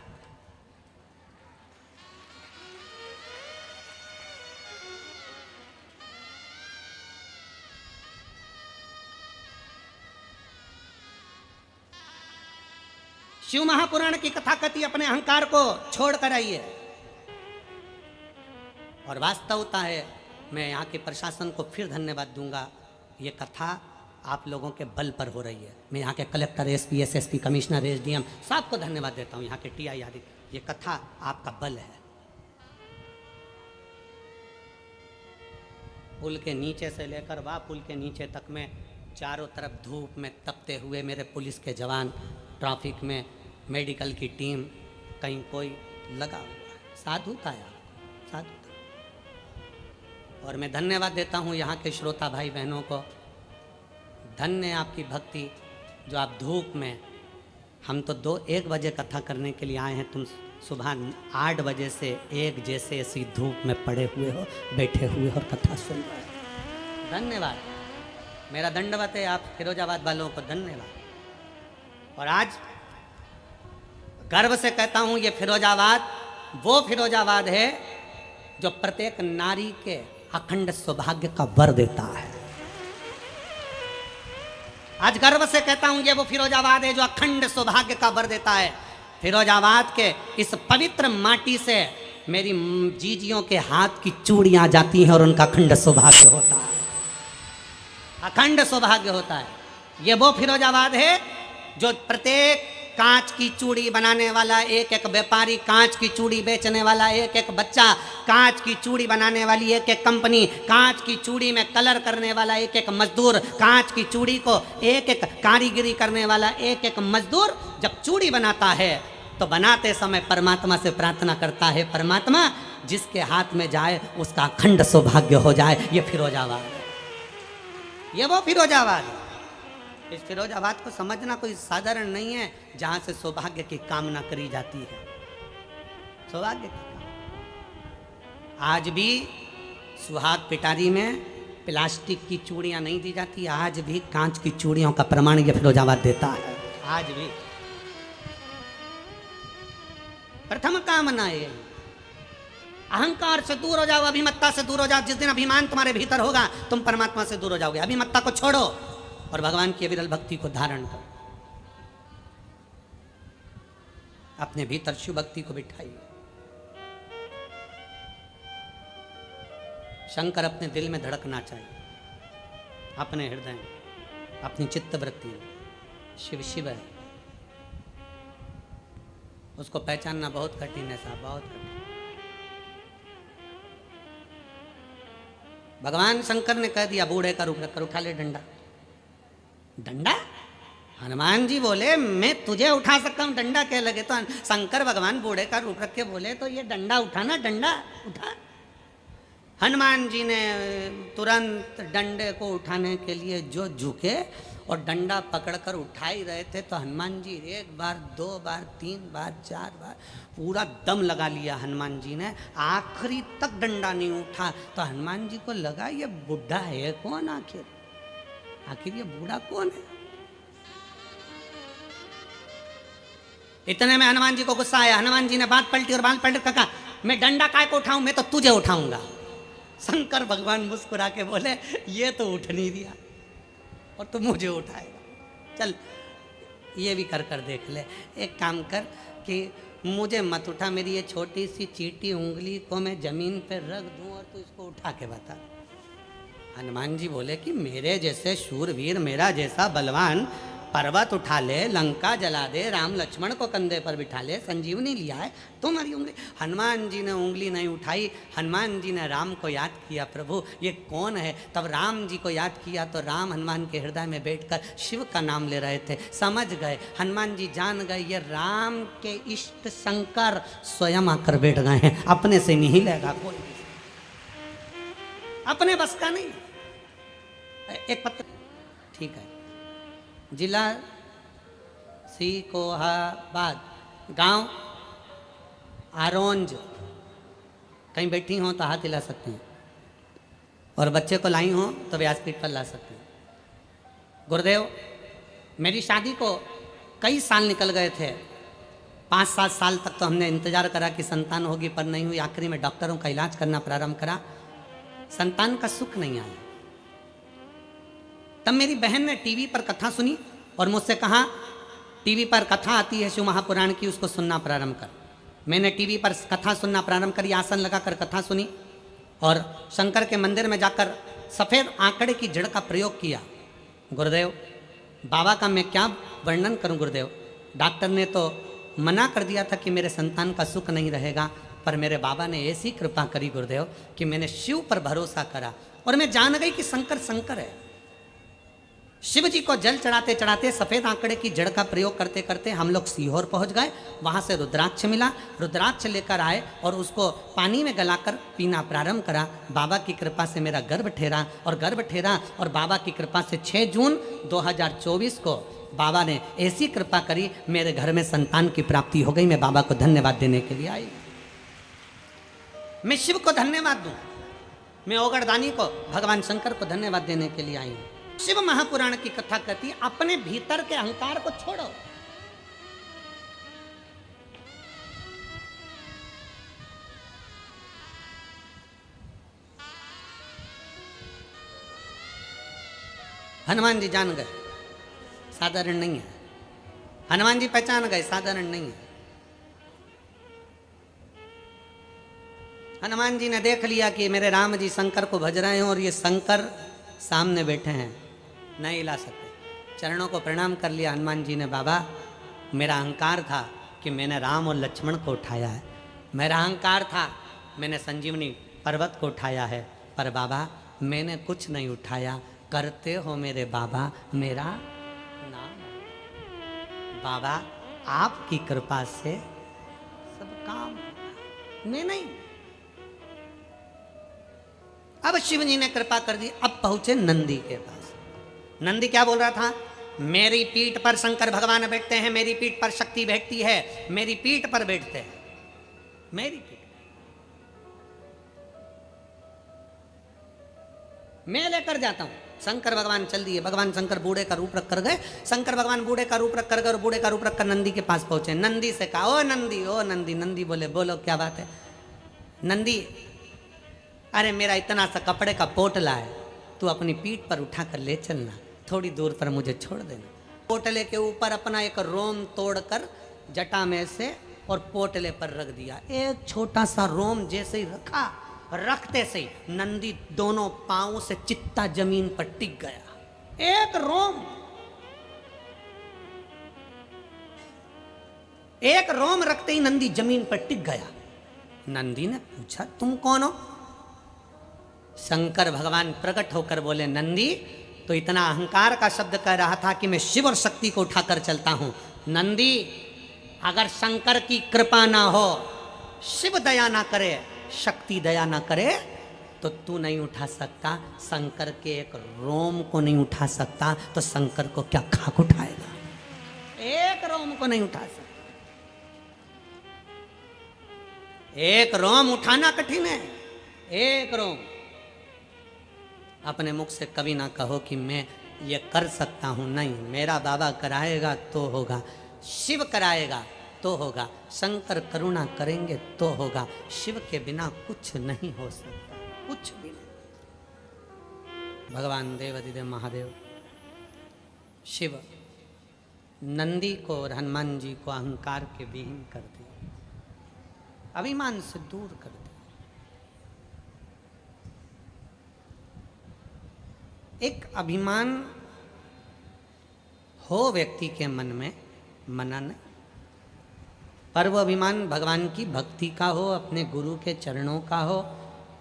शिव महापुराण की कथा कथी अपने अहंकार को छोड़ कर आइए। और वास्तवता है, मैं यहाँ के प्रशासन को फिर धन्यवाद दूंगा, ये कथा आप लोगों के बल पर हो रही है। मैं यहाँ के collector, SP, SSP, commissioner, SDM सबको धन्यवाद देता हूँ, यहाँ के टीआई आदि, ये कथा आपका बल है। पुल के नीचे से लेकर वह पुल के नीचे तक में चारों तरफ धूप में तपते हुए मेरे पुलिस के जवान, ट्रैफिक में मेडिकल की टीम, कहीं कोई लगा हुआ है, साधुता है, साधुता। और मैं धन्यवाद देता हूँ यहाँ के श्रोता भाई बहनों को, धन्य आपकी भक्ति जो आप धूप में, हम तो 2-1 बजे कथा करने के लिए आए हैं, तुम सुबह 8 बजे से 1 जैसे ऐसी धूप में पड़े हुए हो, बैठे हुए हो और कथा सुन रहे हो। धन्यवाद, मेरा दंडवत है आप फिरोजाबाद वालों को, धन्यवाद। और आज गर्व से कहता हूँ ये फिरोजाबाद वो फिरोजाबाद है जो प्रत्येक नारी के अखंड सौभाग्य का वर देता है। आज गर्व से कहता हूं ये वो फिरोजाबाद है जो अखंड सौभाग्य का वर देता है। फिरोजाबाद के इस पवित्र माटी से मेरी जीजियों के हाथ की चूड़ियां जाती हैं और उनका अखंड सौभाग्य होता है, अखंड सौभाग्य होता है। ये वो फिरोजाबाद है जो प्रत्येक कांच की चूड़ी बनाने वाला एक एक व्यापारी, कांच की चूड़ी बेचने वाला एक एक बच्चा, कांच की चूड़ी बनाने वाली एक एक कंपनी, कांच की चूड़ी में कलर करने वाला एक एक मजदूर, कांच की चूड़ी को एक एक कारीगरी करने वाला एक एक मजदूर जब चूड़ी बनाता है तो बनाते समय परमात्मा से प्रार्थना करता है, परमात्मा जिसके हाथ में जाए उसका अखंड सौभाग्य हो जाए। ये फिरोजाबाद है, ये वो फिरोजाबाद है। इस फिरोजाबाद को समझना कोई साधारण नहीं है जहां से सौभाग्य की कामना करी जाती है, सौभाग्य की कामना। आज भी सुहाग पिटारी में प्लास्टिक की चूड़ियां नहीं दी जाती, आज भी कांच की चूड़ियों का प्रमाण ये फिरोजाबाद देता है। आज भी प्रथम कामना है अहंकार से दूर हो जाओ, अभिमत्ता से दूर हो जाओ। जिस दिन अभिमान तुम्हारे भीतर होगा तुम परमात्मा से दूर हो जाओगे। अभिमत्ता को छोड़ो और भगवान की अविरल भक्ति को धारण करो, अपने भीतर शिव भक्ति को बिठाइए। शंकर अपने दिल में धड़कना चाहिए, अपने हृदय में, अपनी चित्त वृत्ति में। शिव शिव है, उसको पहचानना बहुत कठिन है साहब, बहुत कठिन। भगवान शंकर ने कह दिया बूढ़े का रूप रखकर उठा ले डंडा। डंडा? हनुमान जी बोले मैं तुझे उठा सकता हूँ, डंडा क्या लगे? तो शंकर भगवान बूढ़े का रूप रख के बोले तो ये डंडा उठाना, डंडा उठा। हनुमान जी ने तुरंत डंडे को उठाने के लिए जो झुके और डंडा पकड़कर उठा ही रहे थे तो हनुमान जी 1 बार 2 बार 3 बार 4 बार पूरा दम लगा लिया हनुमान जी ने, आखिरी तक डंडा नहीं उठा। तो हनुमान जी को लगा ये बुढ़ा है कौन, आखिर ये बूढ़ा कौन है। इतने में हनुमान जी को गुस्सा आया, हनुमान जी ने बात पलटी और बात पलट कर कहा मैं डंडा काय को उठाऊं, मैं तो तुझे उठाऊंगा। शंकर भगवान मुस्कुरा के बोले ये तो उठ नहीं दिया और तू मुझे उठाएगा, चल ये भी कर कर देख ले। एक काम कर कि मुझे मत उठा, मेरी ये छोटी सी चीटी उंगली को मैं जमीन पे रख दूं और तू इसको उठा के बता। हनुमान जी बोले कि मेरे जैसे शूरवीर, मेरा जैसा बलवान पर्वत उठा ले, लंका जला दे, राम लक्ष्मण को कंधे पर बिठा ले, संजीवनी लिया है, तुम्हारी उंगली। हनुमान जी ने उंगली नहीं उठाई। हनुमान जी ने राम को याद किया, प्रभु ये कौन है। तब राम जी को याद किया तो राम हनुमान के हृदय में बैठकर शिव का नाम ले रहे थे। समझ गए, हनुमान जी जान गए ये राम के इष्ट शंकर स्वयं आकर बैठ गए हैं, अपने से नहीं लेगा कोई। अपने बस का नहीं। एक पत्र, ठीक है, जिला सिकोहाबाद, गांव आरोंज, कहीं बैठी हो तो हाथ हिला सकती हैं, और बच्चे को लाई हो तो व्यासपीठ पर ला सकती हैं। गुरुदेव, मेरी शादी को कई साल निकल गए थे, 5-7 साल तक तो हमने इंतजार करा कि संतान होगी, पर नहीं हुई। आखिरी में डॉक्टरों का इलाज करना प्रारंभ करा, संतान का सुख नहीं आया। तब मेरी बहन ने टीवी पर कथा सुनी और मुझसे कहा, टीवी पर कथा आती है शिव महापुराण की, उसको सुनना प्रारंभ कर। मैंने टीवी पर कथा सुनना प्रारंभ करी, आसन लगाकर कथा सुनी और शंकर के मंदिर में जाकर सफ़ेद आंकड़े की जड़ का प्रयोग किया। गुरुदेव, बाबा का मैं क्या वर्णन करूं गुरुदेव। डॉक्टर ने तो मना कर दिया था कि मेरे संतान का सुख नहीं रहेगा, पर मेरे बाबा ने ऐसी कृपा करी गुरुदेव कि मैंने शिव पर भरोसा करा और मैं जान गई कि शंकर शंकर है। शिव जी को जल चढ़ाते चढ़ाते, सफ़ेद आंकड़े की जड़ का प्रयोग करते करते हम लोग सीहोर पहुंच गए। वहाँ से रुद्राक्ष मिला, रुद्राक्ष लेकर आए और उसको पानी में गलाकर पीना प्रारंभ करा। बाबा की कृपा से मेरा गर्भ ठहरा और बाबा की कृपा से 6 जून 2024 को बाबा ने ऐसी कृपा करी, मेरे घर में संतान की प्राप्ति हो गई। मैं बाबा को धन्यवाद देने के लिए आई। मैं शिव को धन्यवाद दूं, मैं ओगरदानी को, भगवान शंकर को धन्यवाद देने के लिए आई हूं। शिव महापुराण की कथा कहती है, अपने भीतर के अहंकार को छोड़ो। हनुमान जी जान गए, साधारण नहीं है। हनुमान जी पहचान गए, साधारण नहीं है। हनुमान जी ने देख लिया कि मेरे राम जी शंकर को भज रहे हैं और ये शंकर सामने बैठे हैं, नहीं ला सकते। चरणों को प्रणाम कर लिया हनुमान जी ने। बाबा, मेरा अहंकार था कि मैंने राम और लक्ष्मण को उठाया है, मेरा अहंकार था मैंने संजीवनी पर्वत को उठाया है, पर बाबा मैंने कुछ नहीं उठाया, करते हो मेरे बाबा मेरा नाम। बाबा, आपकी कृपा से सब काम, मैं नहीं। अब शिव जी ने कृपा कर दी। अब पहुंचे नंदी के पास। नंदी क्या बोल रहा था? मेरी पीठ पर शंकर भगवान बैठते हैं, मेरी पीठ पर शक्ति बैठती है, मेरी पीठ पर बैठते हैं, मेरी पीठ मैं लेकर जाता हूं। शंकर भगवान चल दिए। भगवान शंकर बूढ़े का रूप रख कर गए। शंकर भगवान बूढ़े का रूप रख कर गए और बूढ़े का रूप रख कर नंदी के पास पहुंचे। नंदी से कहा, ओ नंदी, ओ नंदी। नंदी बोले, बोलो क्या बात है। नंदी, अरे मेरा इतना सा कपड़े का पोटला है, तू अपनी पीठ पर उठा कर ले चलना, थोड़ी दूर पर मुझे छोड़ देना। पोटले के ऊपर अपना एक रोम तोड़कर जटा में से और पोटले पर रख दिया। एक छोटा सा रोम जैसे ही रखा, रखते से ही नंदी दोनों पांवों से चित्ता जमीन पर टिक गया। एक रोम, एक रोम रखते ही नंदी जमीन पर टिक गया। नंदी ने पूछा, तुम कौन हो? शंकर भगवान प्रकट होकर बोले, नंदी तो इतना अहंकार का शब्द कह रहा था कि मैं शिव और शक्ति को उठाकर चलता हूं। नंदी, अगर शंकर की कृपा ना हो, शिव दया ना करे, शक्ति दया ना करे, तो तू नहीं उठा सकता। शंकर के एक रोम को नहीं उठा सकता, तो शंकर को क्या खाक उठाएगा? एक रोम को नहीं उठा सकता। एक रोम उठाना कठिन है, एक रोम। अपने मुख से कभी ना कहो कि मैं ये कर सकता हूं। नहीं, मेरा बाबा कराएगा तो होगा, शिव कराएगा तो होगा, शंकर करुणा करेंगे तो होगा। शिव के बिना कुछ नहीं हो सकता, कुछ भी नहीं। भगवान देवाधिदेव महादेव शिव नंदी को और हनुमान जी को अहंकार के विहीन कर दिया, अभिमान से दूर कर दिया। एक अभिमान हो व्यक्ति के मन में, मना नहीं, पर वो अभिमान भगवान की भक्ति का हो, अपने गुरु के चरणों का हो,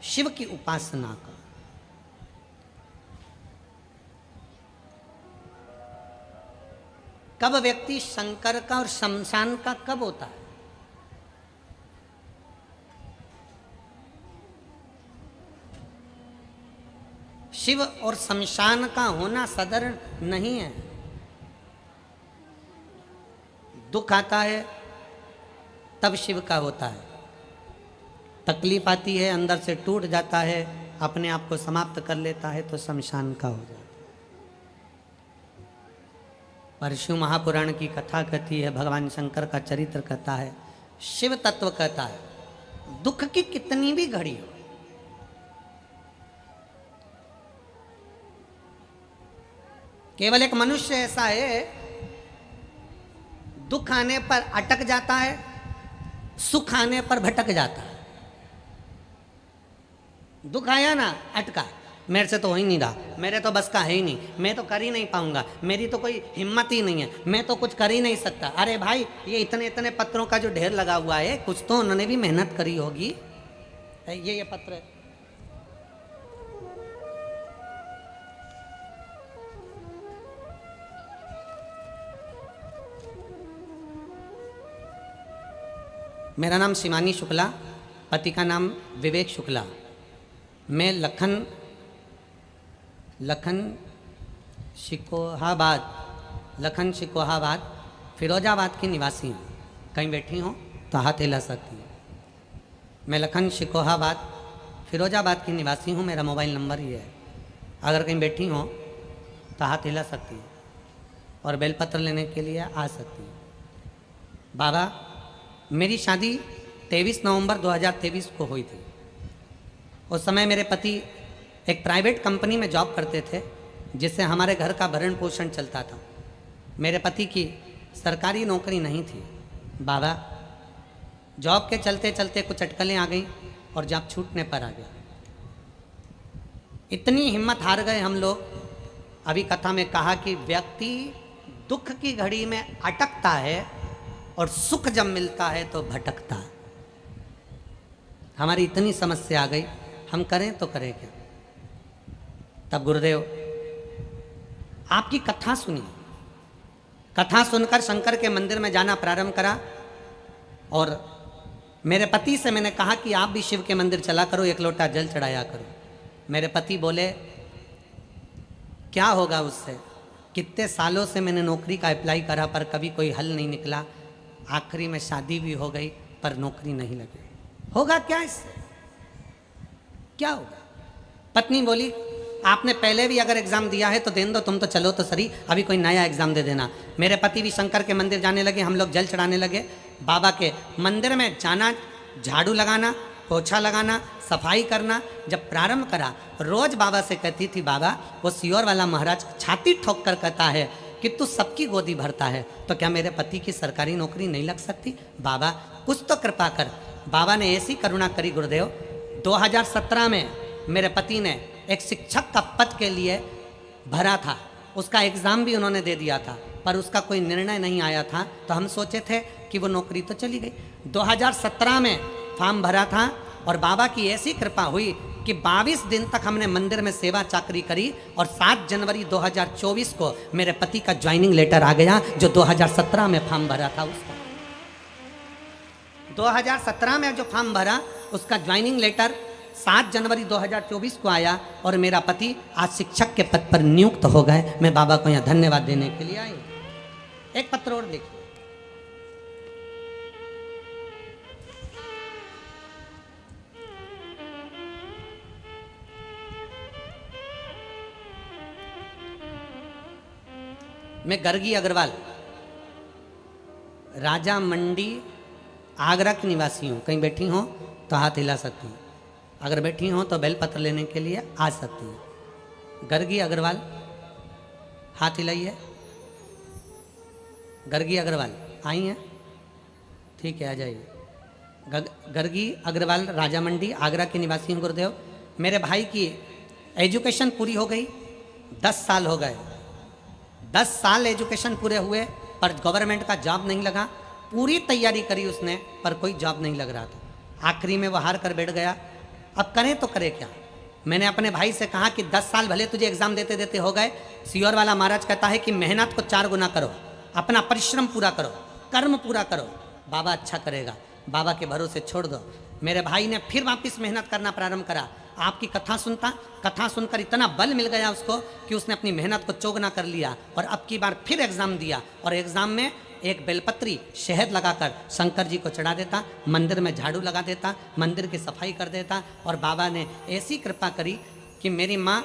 शिव की उपासना का। कब व्यक्ति शंकर का और शमशान का कब होता है? शिव और शमशान का होना साधारण नहीं है। दुख आता है तब शिव का होता है, तकलीफ आती है अंदर से टूट जाता है, अपने आप को समाप्त कर लेता है तो शमशान का हो जाता है। पर शिव महापुराण की कथा कहती है, भगवान शंकर का चरित्र कहता है, शिव तत्व कहता है, दुख की कितनी भी घड़ी हो, केवल एक मनुष्य ऐसा है दुख आने पर अटक जाता है, सुख आने पर भटक जाता है। दुख आया ना, अटका, मेरे से तो हो ही नहीं रहा, मेरे तो बस का है ही नहीं, मैं तो कर ही नहीं पाऊंगा, मेरी तो कोई हिम्मत ही नहीं है, मैं तो कुछ कर ही नहीं सकता। अरे भाई, ये इतने इतने पत्रों का जो ढेर लगा हुआ है, कुछ तो उन्होंने भी मेहनत करी होगी। ये पत्र है। मेरा नाम शिवानी शुक्ला, पति का नाम विवेक शुक्ला। मैं लखन शिकोहाबाद फिरोजाबाद की निवासी हूँ। कहीं बैठी हूँ तो हाथ हिला सकती हूँ। मैं लखन शिकोहाबाद फिरोजाबाद की निवासी हूँ। मेरा मोबाइल नंबर ये है, अगर कहीं बैठी हो तो हाथ हिला सकती है और बेलपत्र लेने के लिए आ सकती है। बाबा, मेरी शादी 23 नवंबर 2023 को हुई थी। उस समय मेरे पति एक प्राइवेट कंपनी में जॉब करते थे, जिससे हमारे घर का भरण पोषण चलता था। मेरे पति की सरकारी नौकरी नहीं थी। बाबा, जॉब के चलते चलते कुछ अटकलें आ गई और जॉब छूटने पर आ गया। इतनी हिम्मत हार गए हम लोग। अभी कथा में कहा कि व्यक्ति दुख की घड़ी में अटकता है और सुख जब मिलता है तो भटकता है। हमारी इतनी समस्या आ गई, हम करें तो करें क्या। तब गुरुदेव आपकी कथा सुनी, कथा सुनकर शंकर के मंदिर में जाना प्रारंभ करा और मेरे पति से मैंने कहा कि आप भी शिव के मंदिर चला करो, एक लोटा जल चढ़ाया करो। मेरे पति बोले, क्या होगा उससे, कितने सालों से मैंने नौकरी का अप्लाई करा पर कभी कोई हल नहीं निकला, आखिरी में शादी भी हो गई पर नौकरी नहीं लगी, होगा क्या इससे, क्या होगा। पत्नी बोली, आपने पहले भी अगर एग्जाम दिया है तो देने दो, तुम तो चलो तो सही, अभी कोई नया एग्जाम दे देना। मेरे पति भी शंकर के मंदिर जाने लगे, हम लोग जल चढ़ाने लगे। बाबा के मंदिर में जाना, झाड़ू लगाना, पोछा लगाना, सफाई करना जब प्रारंभ करा, रोज बाबा से कहती थी, बाबा वो सियोर वाला महाराज छाती ठोक कर कहता है कि तू सबकी गोदी भरता है, तो क्या मेरे पति की सरकारी नौकरी नहीं लग सकती, बाबा कुछ तो कृपा कर। बाबा ने ऐसी करुणा करी गुरुदेव, 2017 में मेरे पति ने एक शिक्षक का पद के लिए भरा था, उसका एग्ज़ाम भी उन्होंने दे दिया था, पर उसका कोई निर्णय नहीं आया था। तो हम सोचे थे कि वो नौकरी तो चली गई। 2017 में फॉर्म भरा था और बाबा की ऐसी कृपा हुई कि 22 दिन तक हमने मंदिर में सेवा चाकरी करी और 7 जनवरी 2024 को मेरे पति का ज्वाइनिंग लेटर आ गया, जो 2017 में फॉर्म भरा था उसका। 2017 में जो फॉर्म भरा उसका ज्वाइनिंग लेटर 7 जनवरी 2024 को आया और मेरा पति आज शिक्षक के पद पर नियुक्त हो गए। मैं बाबा को यहाँ धन्यवाद देने के लिए आई। एक पत्र और देखिए, मैं गर्गी अग्रवाल, राजा मंडी, आगरा की निवासी हूँ। कहीं बैठी हो तो हाथ हिला सकती हूँ, अगर बैठी हो तो बेल पत्र लेने के लिए आ सकती हूँ। गर्गी अग्रवाल, हाथ हिलाइए। गर्गी अग्रवाल आई हैं, ठीक है, आ जाइए। गर्गी अग्रवाल, राजा मंडी, आगरा की निवासी हूँ गुरुदेव। मेरे भाई की एजुकेशन पूरी हो गई, 10 साल हो गए, 10 साल एजुकेशन पूरे हुए पर गवर्नमेंट का जॉब नहीं लगा। पूरी तैयारी करी उसने पर कोई जॉब नहीं लग रहा था। आखिरी में वो हार कर बैठ गया। अब करें तो करें क्या। मैंने अपने भाई से कहा कि 10 साल भले तुझे एग्जाम देते देते हो गए, सियोर वाला महाराज कहता है कि मेहनत को 4 गुना करो, अपना परिश्रम पूरा करो, कर्म पूरा करो, बाबा अच्छा करेगा। बाबा के भरोसे छोड़ दो। मेरे भाई ने फिर वापस मेहनत करना प्रारंभ करा। आपकी कथा सुनता, कथा सुनकर इतना बल मिल गया उसको कि उसने अपनी मेहनत को चौगुना कर लिया और अब की बार फिर एग्जाम दिया और एग्जाम में एक बेलपत्री शहद लगाकर शंकर जी को चढ़ा देता, मंदिर में झाड़ू लगा देता, मंदिर की सफाई कर देता। और बाबा ने ऐसी कृपा करी कि मेरी माँ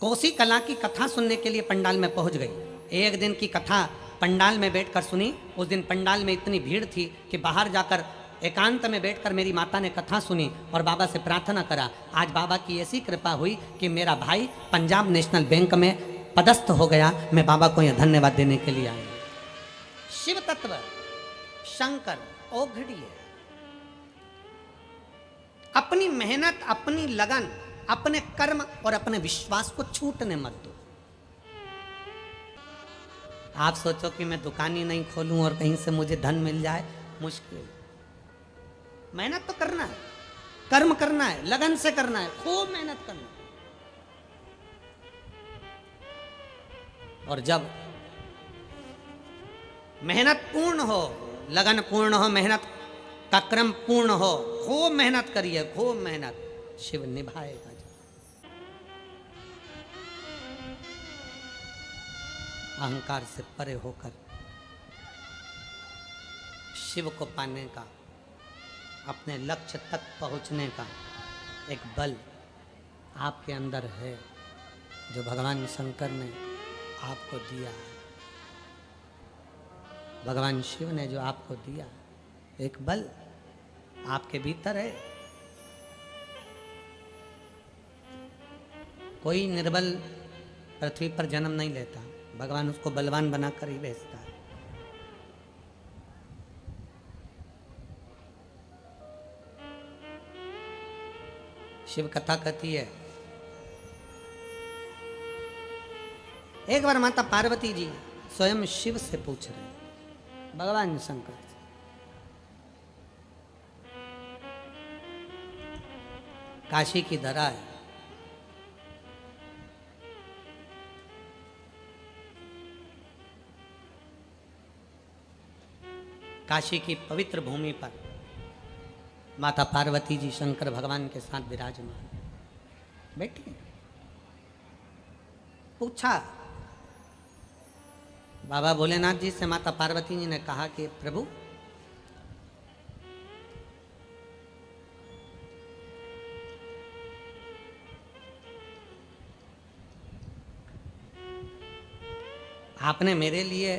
कोसी कला की कथा सुनने के लिए पंडाल में पहुंच गई। एक दिन की कथा पंडाल में बैठकर सुनी। उस दिन पंडाल में इतनी भीड़ थी कि बाहर जाकर एकांत में बैठकर मेरी माता ने कथा सुनी और बाबा से प्रार्थना करा। आज बाबा की ऐसी कृपा हुई कि मेरा भाई पंजाब नेशनल बैंक में पदस्थ हो गया। मैं बाबा को यह धन्यवाद देने के लिए आया। शिव तत्व शंकर औघड़ी है। अपनी मेहनत, अपनी लगन, अपने कर्म और अपने विश्वास को छूटने मत दो। आप सोचो कि मैं दुकान ही नहीं खोलूं और कहीं से मुझे धन मिल जाए, मुश्किल। मेहनत तो करना है, कर्म करना है, लगन से करना है, खूब मेहनत करना है। और जब मेहनत पूर्ण हो, लगन पूर्ण हो, मेहनत का क्रम पूर्ण हो, खूब मेहनत करिए, खूब मेहनत, शिव निभाएगा। अहंकार से परे होकर शिव को पाने का, अपने लक्ष्य तक पहुंचने का एक बल आपके अंदर है जो भगवान शंकर ने आपको दिया है। भगवान शिव ने जो आपको दिया एक बल आपके भीतर है। कोई निर्बल पृथ्वी पर जन्म नहीं लेता, भगवान उसको बलवान बनाकर ही भेजता है। शिव कथा कहती है, एक बार माता पार्वती जी स्वयं शिव से पूछ रहे, भगवान शंकर से, काशी की धरा है, काशी की पवित्र भूमि पर माता पार्वती जी शंकर भगवान के साथ विराजमान बैठी। पूछा बाबा भोलेनाथ जी से, माता पार्वती जी ने कहा कि प्रभु आपने मेरे लिए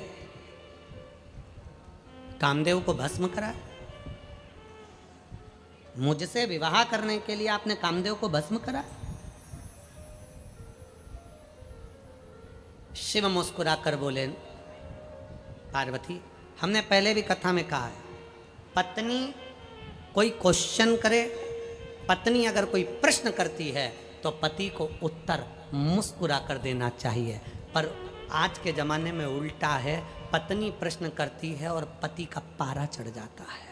कामदेव को भस्म करा, मुझसे विवाह करने के लिए आपने कामदेव को भस्म करा। शिव मुस्कुराकर बोले, पार्वती, हमने पहले भी कथा में कहा है, पत्नी कोई क्वेश्चन करे, पत्नी अगर कोई प्रश्न करती है तो पति को उत्तर मुस्कुरा कर देना चाहिए। पर आज के जमाने में उल्टा है, पत्नी प्रश्न करती है और पति का पारा चढ़ जाता है।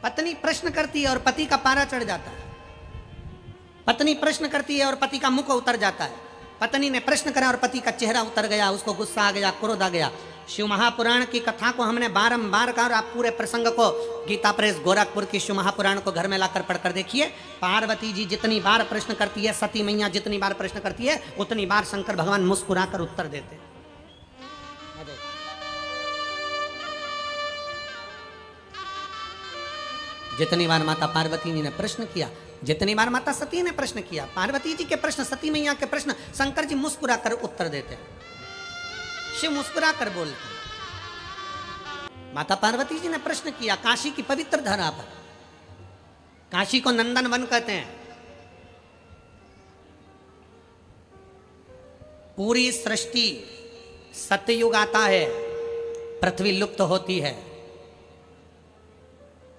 पत्नी प्रश्न करती है और पति का पारा चढ़ जाता है। पत्नी प्रश्न करती है और पति का मुख उतर जाता है। पत्नी ने प्रश्न करा और पति का चेहरा उतर गया, उसको गुस्सा आ गया, क्रोध आ गया। शिव महापुराण की कथा को हमने बारंबार कहा और आप पूरे प्रसंग को गीता प्रेस गोरखपुर की शिव महापुराण को घर में लाकर पढ़कर देखिए। पार्वती जी जितनी बार प्रश्न करती है, सती मैया जितनी बार प्रश्न करती है, उतनी बार शंकर भगवान मुस्कुराकर उत्तर देते हैं। जितनी बार माता पार्वती जी ने प्रश्न किया, जितनी बार माता सती ने प्रश्न किया, पार्वती जी के प्रश्न, सती मैया के प्रश्न शंकर जी मुस्कुराकर उत्तर देते हैं। शिव मुस्कुराकर बोलते हैं। माता पार्वती जी ने प्रश्न किया काशी की पवित्र धरा पर, काशी को नंदन वन कहते हैं। पूरी सृष्टि सतयुग आता है, पृथ्वी लुप्त होती है।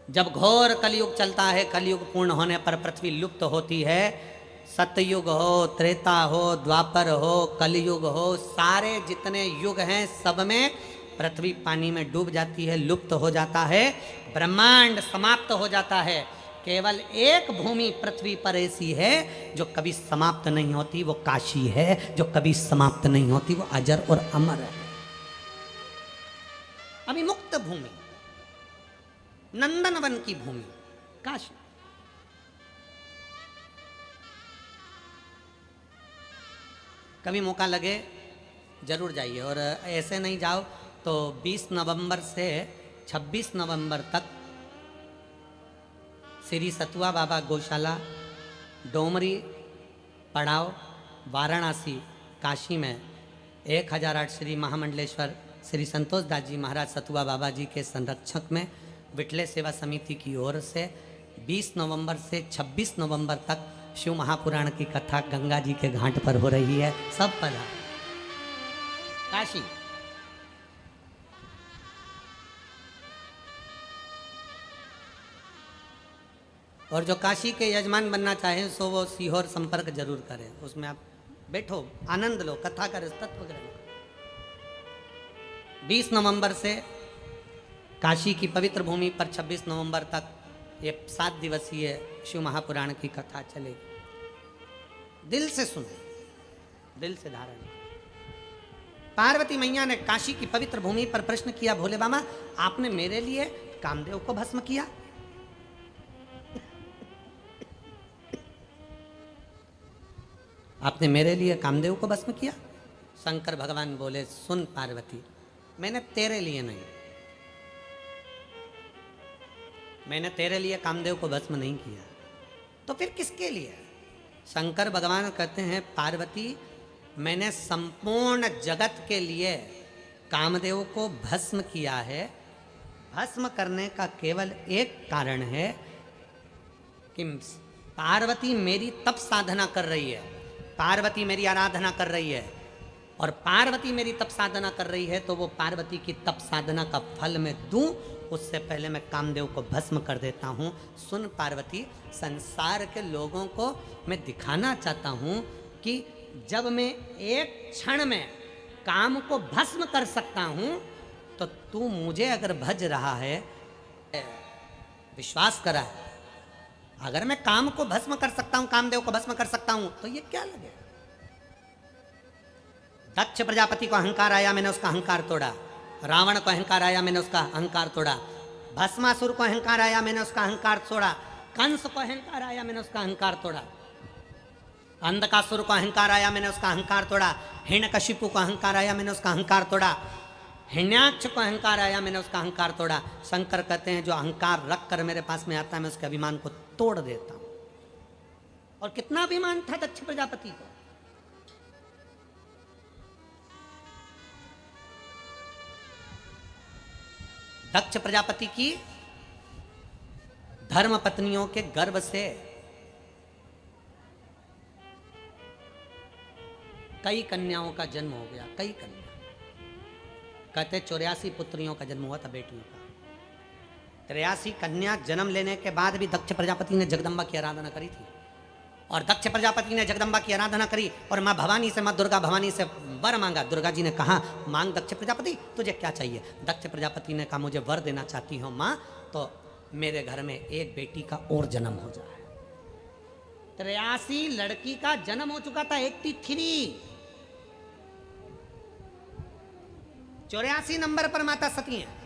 जब घोर कलयुग चलता है, कलयुग पूर्ण होने पर पृथ्वी लुप्त होती है। सतयुग हो, त्रेता हो, द्वापर हो, कलयुग हो, सारे जितने युग हैं सब में पृथ्वी पानी में डूब जाती है, लुप्त हो जाता है, ब्रह्मांड समाप्त हो जाता है। केवल एक भूमि पृथ्वी पर ऐसी है जो कभी समाप्त नहीं होती, वो काशी है। जो कभी समाप्त नहीं होती, वो अजर और अमर है। अभी मुक्त भूमि, नंदनवन की भूमि काशी। कभी मौका लगे जरूर जाइए, और ऐसे नहीं जाओ तो 20 नवंबर से 26 नवंबर तक श्री सतुआ बाबा गौशाला, डोमरी, पड़ाव, वाराणसी, काशी में 1008 श्री महामंडलेश्वर श्री संतोष दास जी महाराज सतुआ बाबा जी के संरक्षक में विठले सेवा समिति की ओर से 20 नवंबर से 26 नवंबर तक शिव महापुराण की कथा गंगा जी के घाट पर हो रही है। सब पधा काशी। और जो काशी के यजमान बनना चाहें सो वो सीहोर संपर्क जरूर करें। उसमें आप बैठो, आनंद लो, कथा का तत्व ग्रहण करो। 20 नवंबर से काशी की पवित्र भूमि पर 26 नवंबर तक ये 7 दिवसीय शिव महापुराण की कथा चलेगी। दिल से सुनो, दिल से धारण। पार्वती मैया ने काशी की पवित्र भूमि पर प्रश्न किया, भोले बाबा आपने मेरे लिए कामदेव को भस्म किया? आपने मेरे लिए कामदेव को भस्म किया? शंकर भगवान बोले, सुन पार्वती, मैंने तेरे लिए नहीं, मैंने तेरे लिए कामदेव को भस्म नहीं किया, तो फिर किसके लिए? शंकर भगवान कहते हैं, पार्वती मैंने संपूर्ण जगत के लिए कामदेव को भस्म किया है। भस्म करने का केवल एक कारण है कि पार्वती मेरी तप साधना कर रही है, पार्वती मेरी आराधना कर रही है, और पार्वती मेरी तप साधना कर रही है तो वो पार्वती की तप साधना का फल मैं दूं, उससे पहले मैं कामदेव को भस्म कर देता हूं। सुन पार्वती, संसार के लोगों को मैं दिखाना चाहता हूं कि जब मैं एक क्षण में काम को भस्म कर सकता हूं, तो तू मुझे अगर भज रहा है, विश्वास करा है, अगर मैं काम को भस्म कर सकता हूं, कामदेव को भस्म कर सकता हूं, तो ये क्या लगे? दक्ष प्रजापति को अहंकार आया, मैंने उसका अहंकार तोड़ा। रावण को अहंकार आया, मैंने उसका अहंकार तोड़ा। भस्मासुर को अहंकार आया, मैंने उसका अहंकार तोड़ा। कंस को अहंकार आया, मैंने उसका अहंकार तोड़ा। अंधकासुर को अहंकार आया, मैंने उसका अहंकार तोड़ा। हिरण्यकशिपु को अहंकार आया, मैंने उसका अहंकार तोड़ा। हिरण्याक्ष को अहंकार आया, मैंने उसका अहंकार तोड़ा। शंकर कहते हैं, जो अहंकार रख कर मेरे पास में आता है, मैं उसके अभिमान को तोड़ देता हूं। और कितना अभिमान था दक्ष प्रजापति को? दक्ष प्रजापति की धर्म पत्नियों के गर्भ से कई कन्याओं का जन्म हो गया, कई कन्या। कहते 84 पुत्रियों का जन्म हुआ था, बेटियों का। 83 कन्या जन्म लेने के बाद भी दक्ष प्रजापति ने जगदम्बा की आराधना करी थी। और दक्ष प्रजापति ने जगदम्बा की आराधना करी और माँ भवानी से, माँ दुर्गा भवानी से वर मांगा। दुर्गा जी ने कहा, मांग दक्ष प्रजापति, तुझे क्या चाहिए? दक्ष प्रजापति ने कहा, मुझे वर देना चाहती हो माँ, तो मेरे घर में एक बेटी का और जन्म हो जाए। 83 लड़की का जन्म हो चुका था, 83। 84 नंबर पर माता सती हैं।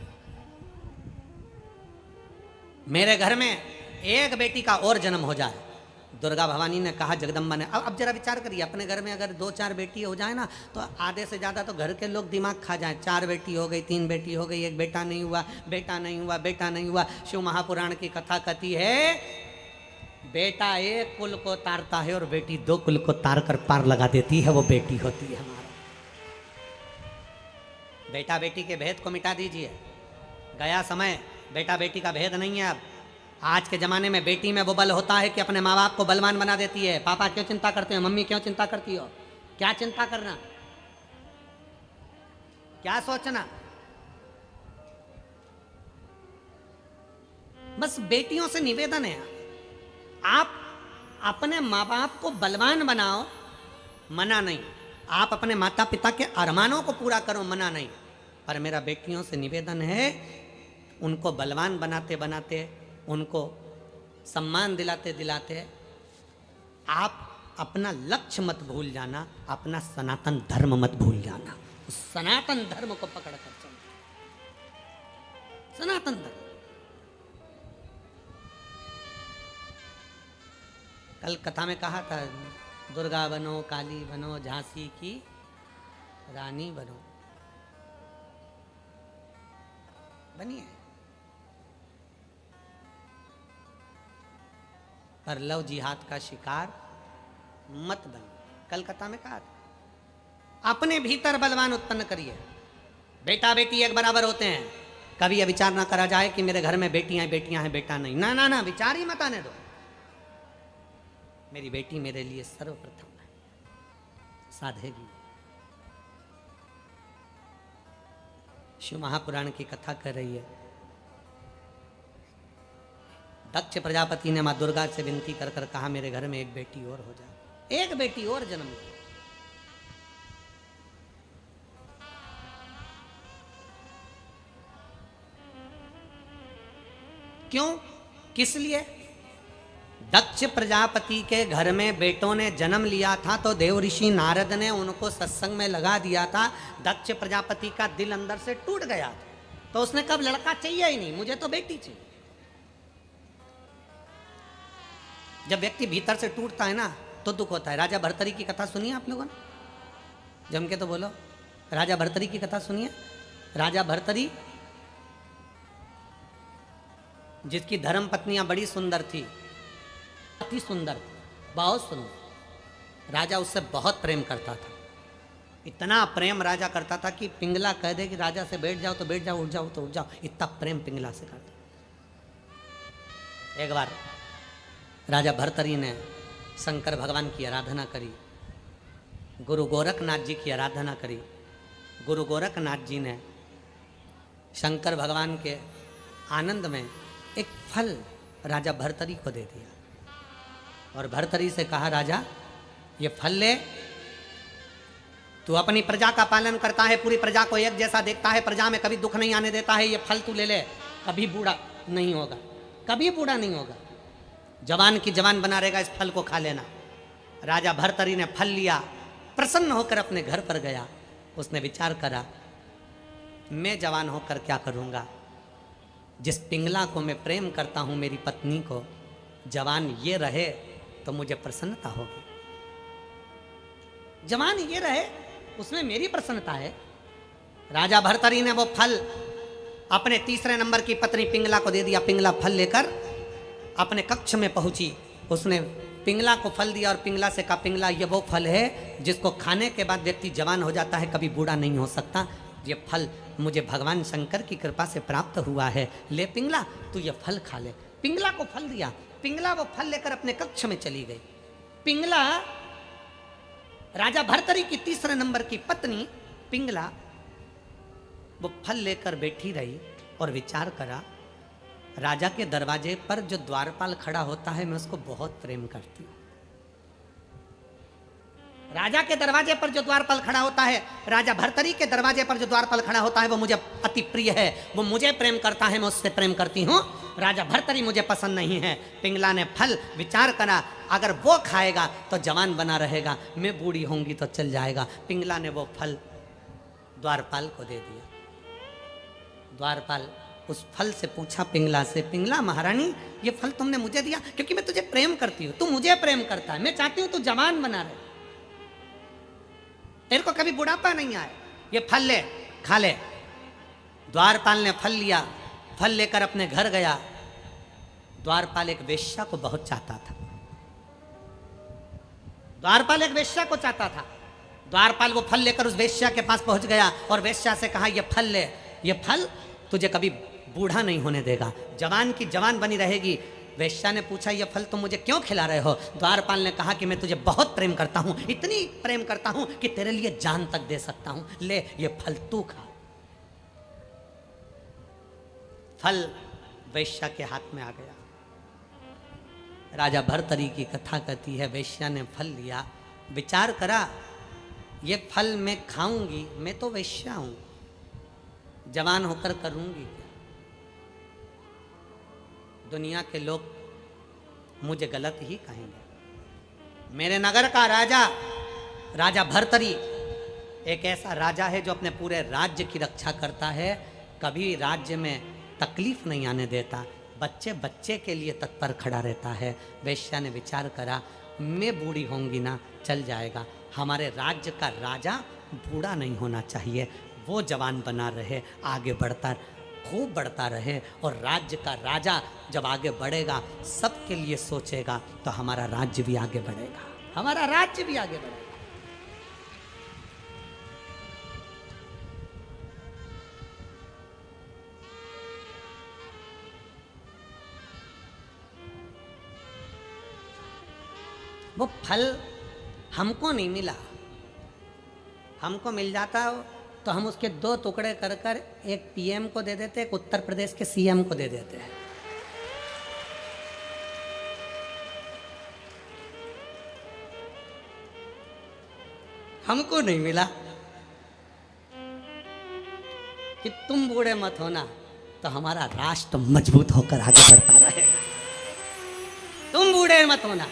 मेरे घर में एक बेटी का और जन्म हो जाए। दुर्गा भवानी ने कहा, जगदम्बा ने, अब जरा विचार करिए, अपने घर में अगर 2-4 बेटी हो जाए ना, तो आधे से ज़्यादा तो घर के लोग दिमाग खा जाए। 4 बेटी हो गई, 3 बेटी हो गई, एक बेटा नहीं हुआ, बेटा नहीं हुआ, बेटा नहीं हुआ। शिव महापुराण की कथा कहती है, बेटा एक कुल को तारता है और बेटी 2 कुल को तार कर पार लगा देती है, वो बेटी होती है हमारा। बेटा बेटी के भेद को मिटा दीजिए, गया समय। बेटा बेटी का भेद नहीं है अब। आज के ज़माने में बेटी में वो बल होता है कि अपने माँ बाप को बलवान बना देती है। पापा क्यों चिंता करते हो, मम्मी क्यों चिंता करती हो? क्या चिंता करना, क्या सोचना? बस बेटियों से निवेदन है, आप अपने माँ बाप को बलवान बनाओ, मना नहीं। आप अपने माता पिता के अरमानों को पूरा करो, मना नहीं। पर मेरा बेटियों से निवेदन है, उनको बलवान बनाते बनाते उनको सम्मान दिलाते दिलाते आप अपना लक्ष्य मत भूल जाना, अपना सनातन धर्म मत भूल जाना। उस सनातन धर्म को पकड़ कर चलना, सनातन धर्म। कल कथा में कहा था, दुर्गा बनो, काली बनो, झांसी की रानी बनो, बनिए, पर लव जिहाद का शिकार मत बनो। कल कथा में कहा था, अपने भीतर बलवान उत्पन्न करिए। बेटा बेटी एक बराबर होते हैं। कभी यह विचार ना करा जाए कि मेरे घर में बेटियां हैं बेटा नहीं। ना ना ना, विचार ही मत आने दो। मेरी बेटी मेरे लिए सर्वप्रथम है, साधेगी। शिव महापुराण की कथा कर रही है। दक्ष प्रजापति ने मां दुर्गा से विनती कर कर कहा, मेरे घर में एक बेटी और हो जाए, एक बेटी और जन्म ले। क्यों, किस लिए? दक्ष प्रजापति के घर में बेटों ने जन्म लिया था तो देव ऋषि नारद ने उनको सत्संग में लगा दिया था। दक्ष प्रजापति का दिल अंदर से टूट गया था, तो उसने कब लड़का चाहिए ही नहीं, मुझे तो बेटी चाहिए। जब व्यक्ति भीतर से टूटता है ना तो दुख होता है। राजा भर्तरी की कथा सुनिए आप लोगों ने, जम के तो बोलो। राजा भर्तरी की कथा सुनिए। राजा भर्तरी जिसकी धर्म पत्नियां बड़ी सुंदर थी, अति सुंदर, बहुत सुंदर। राजा उससे बहुत प्रेम करता था। इतना प्रेम राजा करता था कि पिंगला कह दे कि राजा से बैठ जाओ तो बैठ जाओ, उठ जाओ तो उठ जाओ, इतना प्रेम पिंगला से करता। एक बार राजा भर्तरी ने शंकर भगवान की आराधना करी, गुरु गोरखनाथ जी की आराधना करी। गुरु गोरखनाथ जी ने शंकर भगवान के आनंद में एक फल राजा भर्तरी को दे दिया और भर्तरी से कहा, राजा ये फल ले, तू अपनी प्रजा का पालन करता है, पूरी प्रजा को एक जैसा देखता है, प्रजा में कभी दुख नहीं आने देता है, ये फल तू ले ले, कभी बूढ़ा नहीं होगा, कभी बूढ़ा नहीं होगा, जवान की जवान बना रहेगा, इस फल को खा लेना। राजा भर्तरी ने फल लिया, प्रसन्न होकर अपने घर पर गया। उसने विचार करा, मैं जवान होकर क्या करूँगा, जिस पिंगला को मैं प्रेम करता हूँ, मेरी पत्नी को, जवान ये रहे तो मुझे प्रसन्नता होगी। जवान ये रहे उसमें मेरी प्रसन्नता है। राजा भर्तरी ने वो फल अपने तीसरे नंबर की पत्नी पिंगला को दे दिया। पिंगला फल लेकर अपने कक्ष में पहुंची। उसने पिंगला को फल दिया और पिंगला से कहा, पिंगला ये वो फल है जिसको खाने के बाद व्यक्ति जवान हो जाता है, कभी बूढ़ा नहीं हो सकता। ये फल मुझे भगवान शंकर की कृपा से प्राप्त हुआ है, ले पिंगला तू ये फल खा ले। पिंगला को फल दिया। पिंगला वो फल लेकर अपने कक्ष में चली गई। पिंगला राजा भर्तरी की तीसरे नंबर की पत्नी पिंगला वो फल लेकर बैठी रही और विचार करा, राजा के दरवाजे पर जो द्वारपाल खड़ा होता है मैं उसको बहुत प्रेम करती हूँ। राजा के दरवाजे पर जो द्वारपाल खड़ा होता है, राजा भर्तरी के दरवाजे पर जो द्वारपाल खड़ा होता है वो मुझे अति प्रिय है, वो मुझे प्रेम करता है, मैं उससे प्रेम करती हूँ। राजा भर्तरी मुझे पसंद नहीं है। पिंगला ने फल विचार करा, अगर वो खाएगा तो जवान बना रहेगा, मैं बूढ़ी होंगी तो चल जाएगा। पिंगला ने वो फल द्वारपाल को दे दिया। द्वारपाल उस फल से पूछा पिंगला से, पिंगला महारानी ये फल तुमने मुझे दिया क्योंकि मैं तुझे प्रेम करती हूँ, तू मुझे प्रेम करता है, मैं चाहती हूँ तू जवान बना रहे, तेरे को कभी बुढ़ापा नहीं आए, ये फल ले खा ले। द्वारपाल ने फल लिया, फल लेकर अपने घर गया। द्वारपाल एक वेश्या को बहुत चाहता था। द्वारपाल एक वेश्या को चाहता था। द्वारपाल वो फल लेकर उस वेश्या के पास पहुंच गया और वेश्या से कहा, ये फल ले, ये फल तुझे कभी बूढ़ा नहीं होने देगा, जवान की जवान बनी रहेगी। वेश्या ने पूछा, ये फल तुम मुझे क्यों खिला रहे हो? द्वारपाल ने कहा कि मैं तुझे बहुत प्रेम करता हूं, इतनी प्रेम करता हूं कि तेरे लिए जान तक दे सकता हूं, ले ये फल तू खा। फल वेश्या के हाथ में आ गया। राजा भर्तरी की कथा कहती है, वेश्या ने फल लिया, विचार करा, ये फल मैं खाऊंगी, मैं तो वेश्या हूं, जवान होकर करूंगी क्या? दुनिया के लोग मुझे गलत ही कहेंगे। मेरे नगर का राजा, राजा भर्तरी, एक ऐसा राजा है जो अपने पूरे राज्य की रक्षा करता है, कभी राज्य में तकलीफ नहीं आने देता, बच्चे बच्चे के लिए तत्पर खड़ा रहता है। वेश्या ने विचार करा, मैं बूढ़ी होंगी ना, चल जाएगा, हमारे राज्य का राजा बूढ़ा नहीं होना चाहिए, वो जवान बना रहे, आगे बढ़ता, खूब बढ़ता रहे, और राज्य का राजा जब आगे बढ़ेगा, सबके लिए सोचेगा, तो हमारा राज्य भी आगे बढ़ेगा, हमारा राज्य भी आगे बढ़ेगा। वो फल हमको नहीं मिला, हमको मिल जाता तो हम उसके 2 टुकड़े कर कर एक पीएम को दे देते, एक उत्तर प्रदेश के सीएम को दे देते। हमको नहीं मिला कि तुम बूढ़े मत होना, तो हमारा राष्ट्र मजबूत होकर आगे बढ़ता रहेगा। तुम बूढ़े मत होना।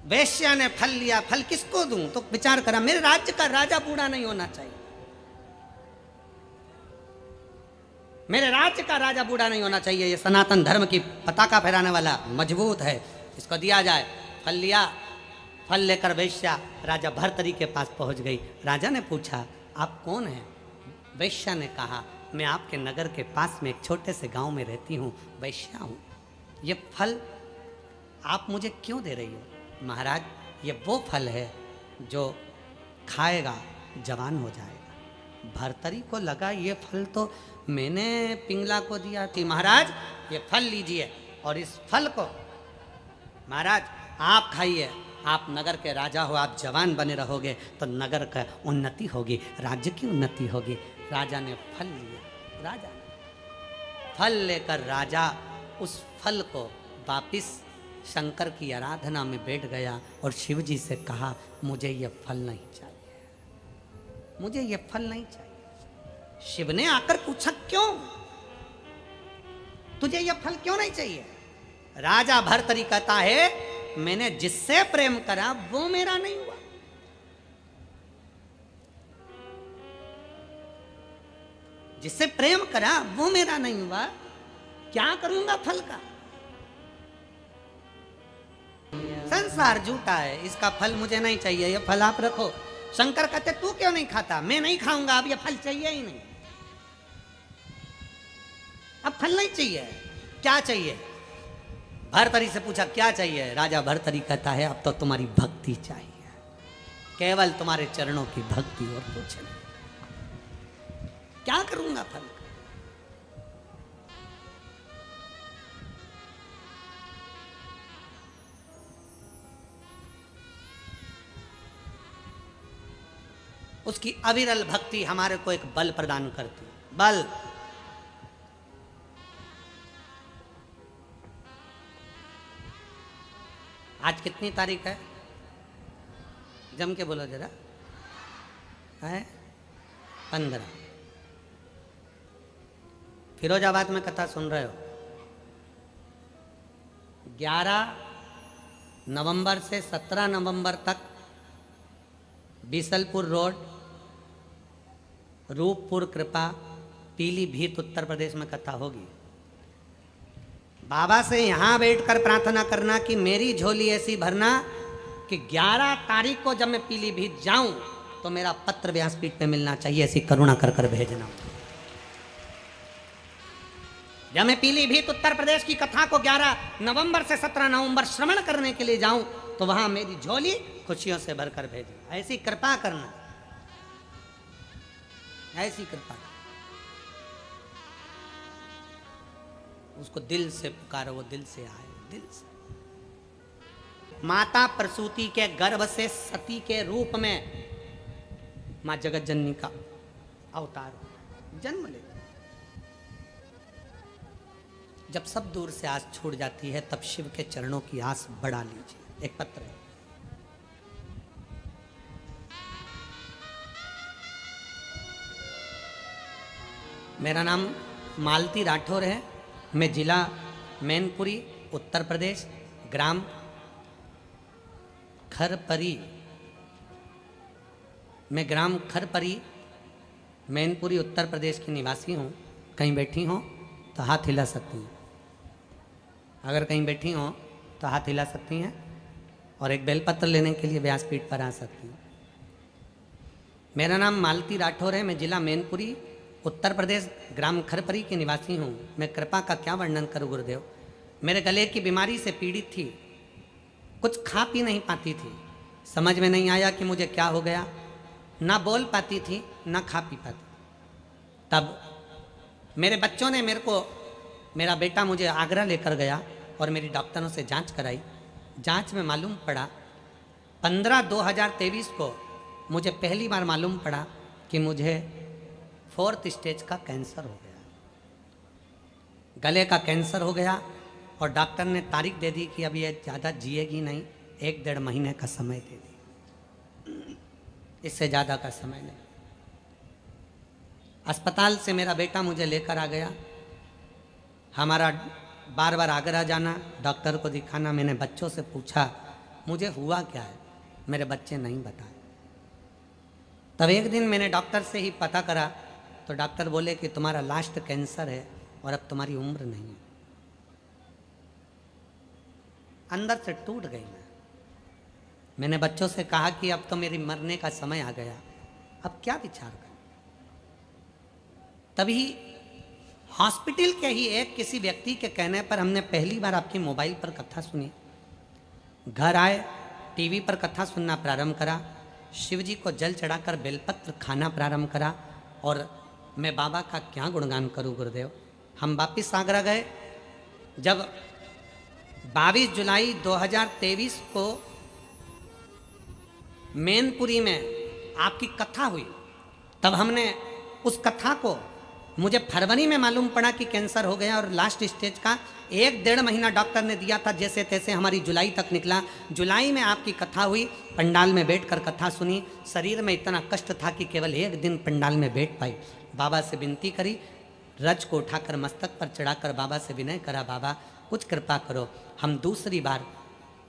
वेश्या ने फल लिया, फल किसको दूं? तो विचार करा, मेरे राज्य का राजा बूढ़ा नहीं होना चाहिए, मेरे राज्य का राजा बूढ़ा नहीं होना चाहिए, ये सनातन धर्म की पताका फहराने वाला मजबूत है, इसको दिया जाए। फल लिया, फल लेकर वेश्या राजा भर्तरी के पास पहुंच गई। राजा ने पूछा, आप कौन हैं? वेश्या ने कहा, मैं आपके नगर के पास में एक छोटे से गांव में रहती हूँ, वेश्या हूँ, ये फल आप मुझे क्यों दे रही हो? महाराज, ये वो फल है जो खाएगा जवान हो जाएगा। भर्तरी को लगा ये फल तो मैंने पिंगला को दिया थी। महाराज, ये फल लीजिए, और इस फल को महाराज आप खाइए, आप नगर के राजा हो, आप जवान बने रहोगे तो नगर का उन्नति होगी, राज्य की उन्नति होगी। राजा ने फल लिया, राजा ने फल लेकर राजा उस फल को वापिस शंकर की आराधना में बैठ गया और शिव जी से कहा, मुझे ये फल नहीं चाहिए, मुझे ये फल नहीं चाहिए। शिव ने आकर पूछा, क्यों? तुझे ये फल क्यों नहीं चाहिए? राजा भर्तरी कहता है, मैंने जिससे प्रेम करा वो मेरा नहीं हुआ, जिससे प्रेम करा वो मेरा नहीं हुआ, क्या करूंगा फल का? संसार झूठा है, इसका फल मुझे नहीं चाहिए, ये फल आप रखो। शंकर कहते, तू क्यों नहीं खाता? मैं नहीं खाऊंगा, अब ये फल चाहिए ही नहीं, अब फल नहीं चाहिए। क्या चाहिए? भर्तरी से पूछा, क्या चाहिए? राजा भर्तरी कहता है, अब तो तुम्हारी भक्ति चाहिए, केवल तुम्हारे चरणों की भक्ति, और कुछ नहीं। क्या करूंगा फल? उसकी अविरल भक्ति हमारे को एक बल प्रदान करती है। बल, आज कितनी तारीख है? जम के बोलो जरा। है 15। फिरोजाबाद में कथा सुन रहे हो। 11 नवंबर से 17 नवंबर तक बीसलपुर रोड, रूपपुर कृपा, पीलीभीत, उत्तर प्रदेश में कथा होगी। बाबा से यहाँ बैठकर प्रार्थना करना कि मेरी झोली ऐसी भरना कि 11 तारीख को जब मैं पीलीभीत जाऊं तो मेरा पत्र व्यासपीठ पे मिलना चाहिए, ऐसी करुणा कर कर भेजना। जब मैं पीलीभीत उत्तर प्रदेश की कथा को 11 नवंबर से 17 नवंबर श्रवण करने के लिए जाऊं तो वहां मेरी झोली खुशियों से भरकर भेजना। ऐसी कृपा करना, ऐसी कृपा करना। उसको दिल से पुकारो, वो दिल से आए, दिल से। माता प्रसूति के गर्भ से सती के रूप में मां जगत जननी का अवतार जन्म लेता। जब सब दूर से आस छूट जाती है तब शिव के चरणों की आस बढ़ा लीजिए। एक पत्र है, मेरा नाम मालती राठौर है। मैं जिला मैनपुरी उत्तर प्रदेश, ग्राम खरपरी, मैं ग्राम खरपरी मैनपुरी उत्तर प्रदेश की निवासी हूँ। कहीं बैठी हो तो हाथ हिला सकती हैं, अगर कहीं बैठी हो तो हाथ हिला सकती हैं और एक बेलपत्र लेने के लिए व्यासपीठ पर आ सकती हैं। मेरा नाम मालती राठौर है। मैं जिला मैनपुरी उत्तर प्रदेश, ग्राम खरपरी की निवासी हूँ। मैं कृपा का क्या वर्णन करूँ गुरुदेव। मेरे गले की बीमारी से पीड़ित थी, कुछ खा पी नहीं पाती थी, समझ में नहीं आया कि मुझे क्या हो गया। ना बोल पाती थी ना खा पी पाती। तब मेरे बच्चों ने मेरा बेटा मुझे आगरा लेकर गया और मेरी डॉक्टरों से जांच कराई। जांच में मालूम पड़ा 15/2023 को मुझे पहली बार मालूम पड़ा कि मुझे 4th स्टेज का कैंसर हो गया, गले का कैंसर हो गया। और डॉक्टर ने तारीख दे दी कि अब ये ज़्यादा जिएगी नहीं, 1-1.5 महीने का समय दे दी, इससे ज़्यादा का समय नहीं। अस्पताल से मेरा बेटा मुझे लेकर आ गया। हमारा बार बार आगरा जाना, डॉक्टर को दिखाना। मैंने बच्चों से पूछा मुझे हुआ क्या है, मेरे बच्चे नहीं बताए। तब एक दिन मैंने डॉक्टर से ही पता करा तो डॉक्टर बोले कि तुम्हारा लास्ट कैंसर है और अब तुम्हारी उम्र नहीं है। अंदर से टूट गई मैंने बच्चों से कहा कि अब तो मेरी मरने का समय आ गया, अब क्या विचार करें। तभी हॉस्पिटल के ही एक किसी व्यक्ति के कहने पर हमने पहली बार आपकी मोबाइल पर कथा सुनी। घर आए, टीवी पर कथा सुनना प्रारंभ करा, शिव जी को जल चढ़ाकर बेलपत्र खाना प्रारंभ करा। और मैं बाबा का क्या गुणगान करूं गुरुदेव। हम वापिस आगरा गए। जब 22 जुलाई 2023 को मैनपुरी में आपकी कथा हुई, तब हमने उस कथा को, मुझे फरवरी में मालूम पड़ा कि कैंसर हो गया और लास्ट स्टेज का 1-1.5 महीना डॉक्टर ने दिया था। जैसे तैसे हमारी जुलाई तक निकला। जुलाई में आपकी कथा हुई, पंडाल में बैठकर कथा सुनी। शरीर में इतना कष्ट था कि केवल एक दिन पंडाल में बैठ पाई। बाबा से विनती करी, रज को उठाकर मस्तक पर चढ़ाकर बाबा से विनय करा, बाबा कुछ कृपा करो। हम दूसरी बार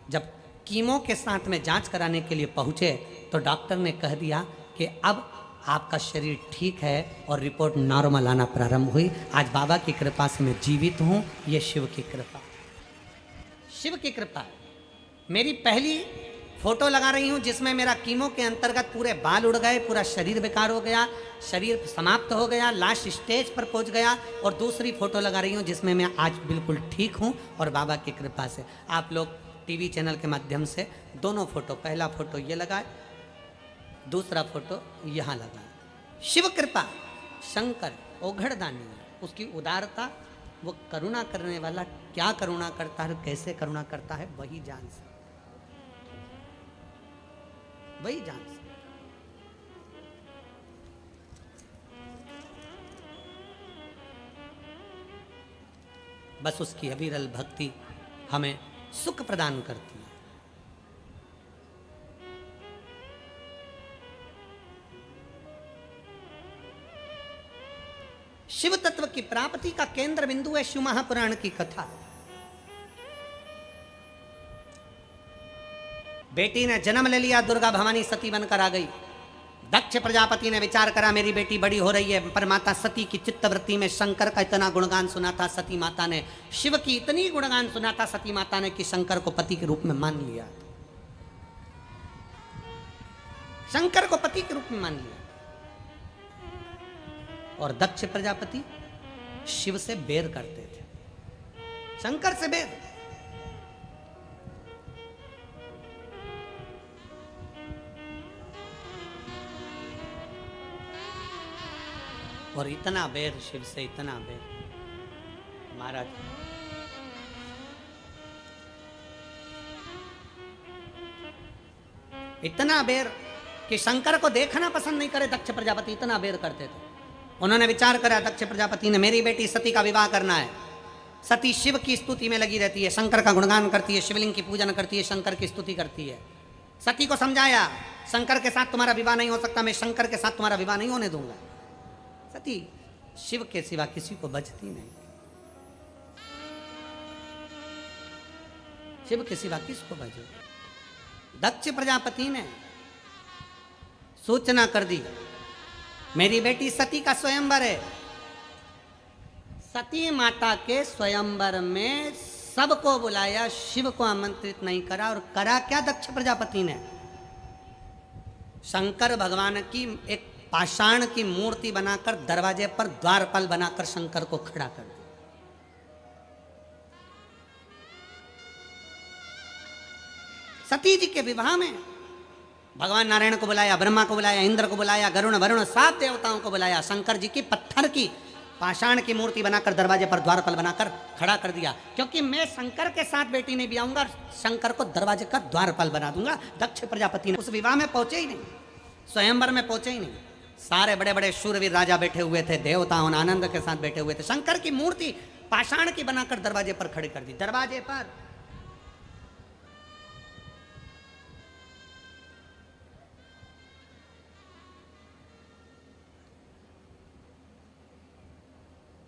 जब कीमो के साथ में जांच कराने के लिए पहुँचे तो डॉक्टर ने कह दिया कि अब आपका शरीर ठीक है और रिपोर्ट नॉर्मल आना प्रारंभ हुई। आज बाबा की कृपा से मैं जीवित हूँ। ये शिव की कृपा, शिव की कृपा। मेरी पहली फोटो लगा रही हूँ जिसमें मेरा कीमो के अंतर्गत पूरे बाल उड़ गए, पूरा शरीर बेकार हो गया, शरीर समाप्त हो गया, लास्ट स्टेज पर पहुँच गया। और दूसरी फोटो लगा रही हूँ जिसमें मैं आज बिल्कुल ठीक हूँ और बाबा की कृपा से। आप लोग टीवी चैनल के माध्यम से दोनों फोटो, पहला फोटो ये लगाए, दूसरा फोटो यहाँ लगा। शिव कृपा, शंकर ओघड़दानी, उसकी उदारता, वो करुणा करने वाला क्या करुणा करता है, कैसे करुणा करता है, वही जान सकता, वही जान सकता। बस उसकी अविरल भक्ति हमें सुख प्रदान करती है। शिव तत्व की प्राप्ति का केंद्र बिंदु है शिव महापुराण की कथा। बेटी ने जन्म ले लिया, दुर्गा भवानी सती बनकर आ गई। दक्ष प्रजापति ने विचार करा मेरी बेटी बड़ी हो रही है, पर माता सती की चित्तवृत्ति में शंकर का इतना गुणगान सुना था सती माता ने, शिव की इतनी गुणगान सुना था सती माता ने कि शंकर को पति के रूप में मान लिया, शंकर को पति के रूप में मान लिया। और दक्ष प्रजापति शिव से बैर करते थे, शंकर से बैर। और इतना बैर शिव से, इतना बैर महाराज। इतना बैर कि शंकर को देखना पसंद नहीं करे दक्ष प्रजापति, इतना बैर करते थे। उन्होंने विचार करा दक्ष प्रजापति ने, मेरी बेटी सती का विवाह करना है। सती शिव की स्तुति में लगी रहती है, शंकर का गुणगान करती है, शिवलिंग की पूजन करती है, शंकर की स्तुति करती है। सती को समझाया शंकर के साथ तुम्हारा विवाह नहीं हो सकता, मैं शंकर के साथ तुम्हारा विवाह नहीं होने दूंगा। सती शिव के सिवा किसी को बचती नहीं, शिव के सिवा किसको बचे। दक्ष प्रजापति ने सूचना कर दी, मेरी बेटी सती का स्वयंवर है। सती माता के स्वयंवर में सबको बुलाया, शिव को आमंत्रित नहीं करा। और करा क्या दक्ष प्रजापति ने? शंकर भगवान की एक पाषाण की मूर्ति बनाकर दरवाजे पर द्वारपाल बनाकर शंकर को खड़ा कर दिया। सती जी के विवाह में भगवान नारायण को बुलाया, ब्रह्मा को बुलाया, इंद्र को बुलाया, गरुण वरुण 7 देवताओं को बुलाया। शंकर जी की पत्थर की पाषाण की मूर्ति बनाकर दरवाजे पर द्वारपाल बनाकर खड़ा कर दिया, क्योंकि मैं शंकर के साथ बेटी नहीं ब्याऊंगा, शंकर को दरवाजे का द्वारपाल बना दूंगा। दक्ष प्रजापति ने उस विवाह में पहुंचे ही नहीं, स्वयंवर में पहुंचे ही नहीं। सारे बड़े बड़े शूरवीर राजा बैठे हुए थे, देवताओं आनंद के साथ बैठे हुए थे। शंकर की मूर्ति पाषाण की बनाकर दरवाजे पर खड़ी कर दी। दरवाजे पर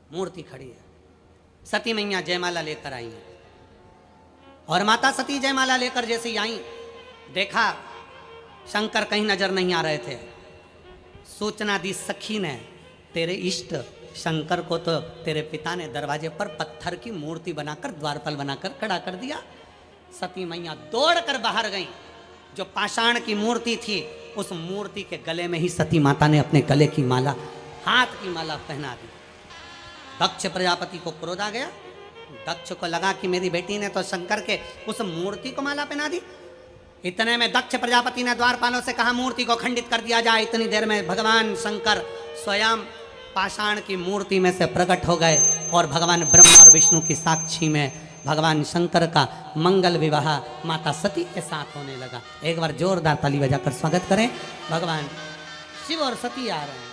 मूर्ति खड़ी है। सती मैया जयमाला लेकर आई है, और माता सती जयमाला लेकर जैसे ही आई, देखा शंकर कहीं नजर नहीं आ रहे थे। सूचना दी सखी ने, तेरे इष्ट शंकर को तो तेरे पिता ने दरवाजे पर पत्थर की मूर्ति बनाकर द्वारपाल बनाकर खड़ा कर दिया। सती मैया दौड़कर बाहर गई। जो पाषाण की मूर्ति थी, उस मूर्ति के गले में ही सती माता ने अपने गले की माला, हाथ की माला पहना दी। दक्ष प्रजापति को क्रोध आ गया। दक्ष को लगा कि मेरी बेटी ने तो शंकर के उस मूर्ति को माला पहना दी। इतने में दक्ष प्रजापति ने द्वारपालों से कहा, मूर्ति को खंडित कर दिया जाए। इतनी देर में भगवान शंकर स्वयं पाषाण की मूर्ति में से प्रकट हो गए, और भगवान ब्रह्मा और विष्णु की साक्षी में भगवान शंकर का मंगल विवाह माता सती के साथ होने लगा। एक बार जोरदार ताली बजाकर स्वागत करें। भगवान शिव और सती आ रहे हैं,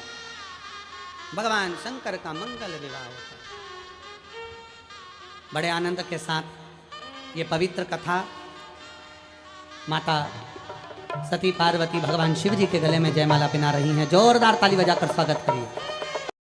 भगवान शंकर का मंगल विवाह होता है। बड़े आनंद के साथ ये पवित्र कथा माता सती पार्वती भगवान शिव जी के गले में जयमाला पहना रही हैं। जोरदार ताली बजाकर स्वागत करिए।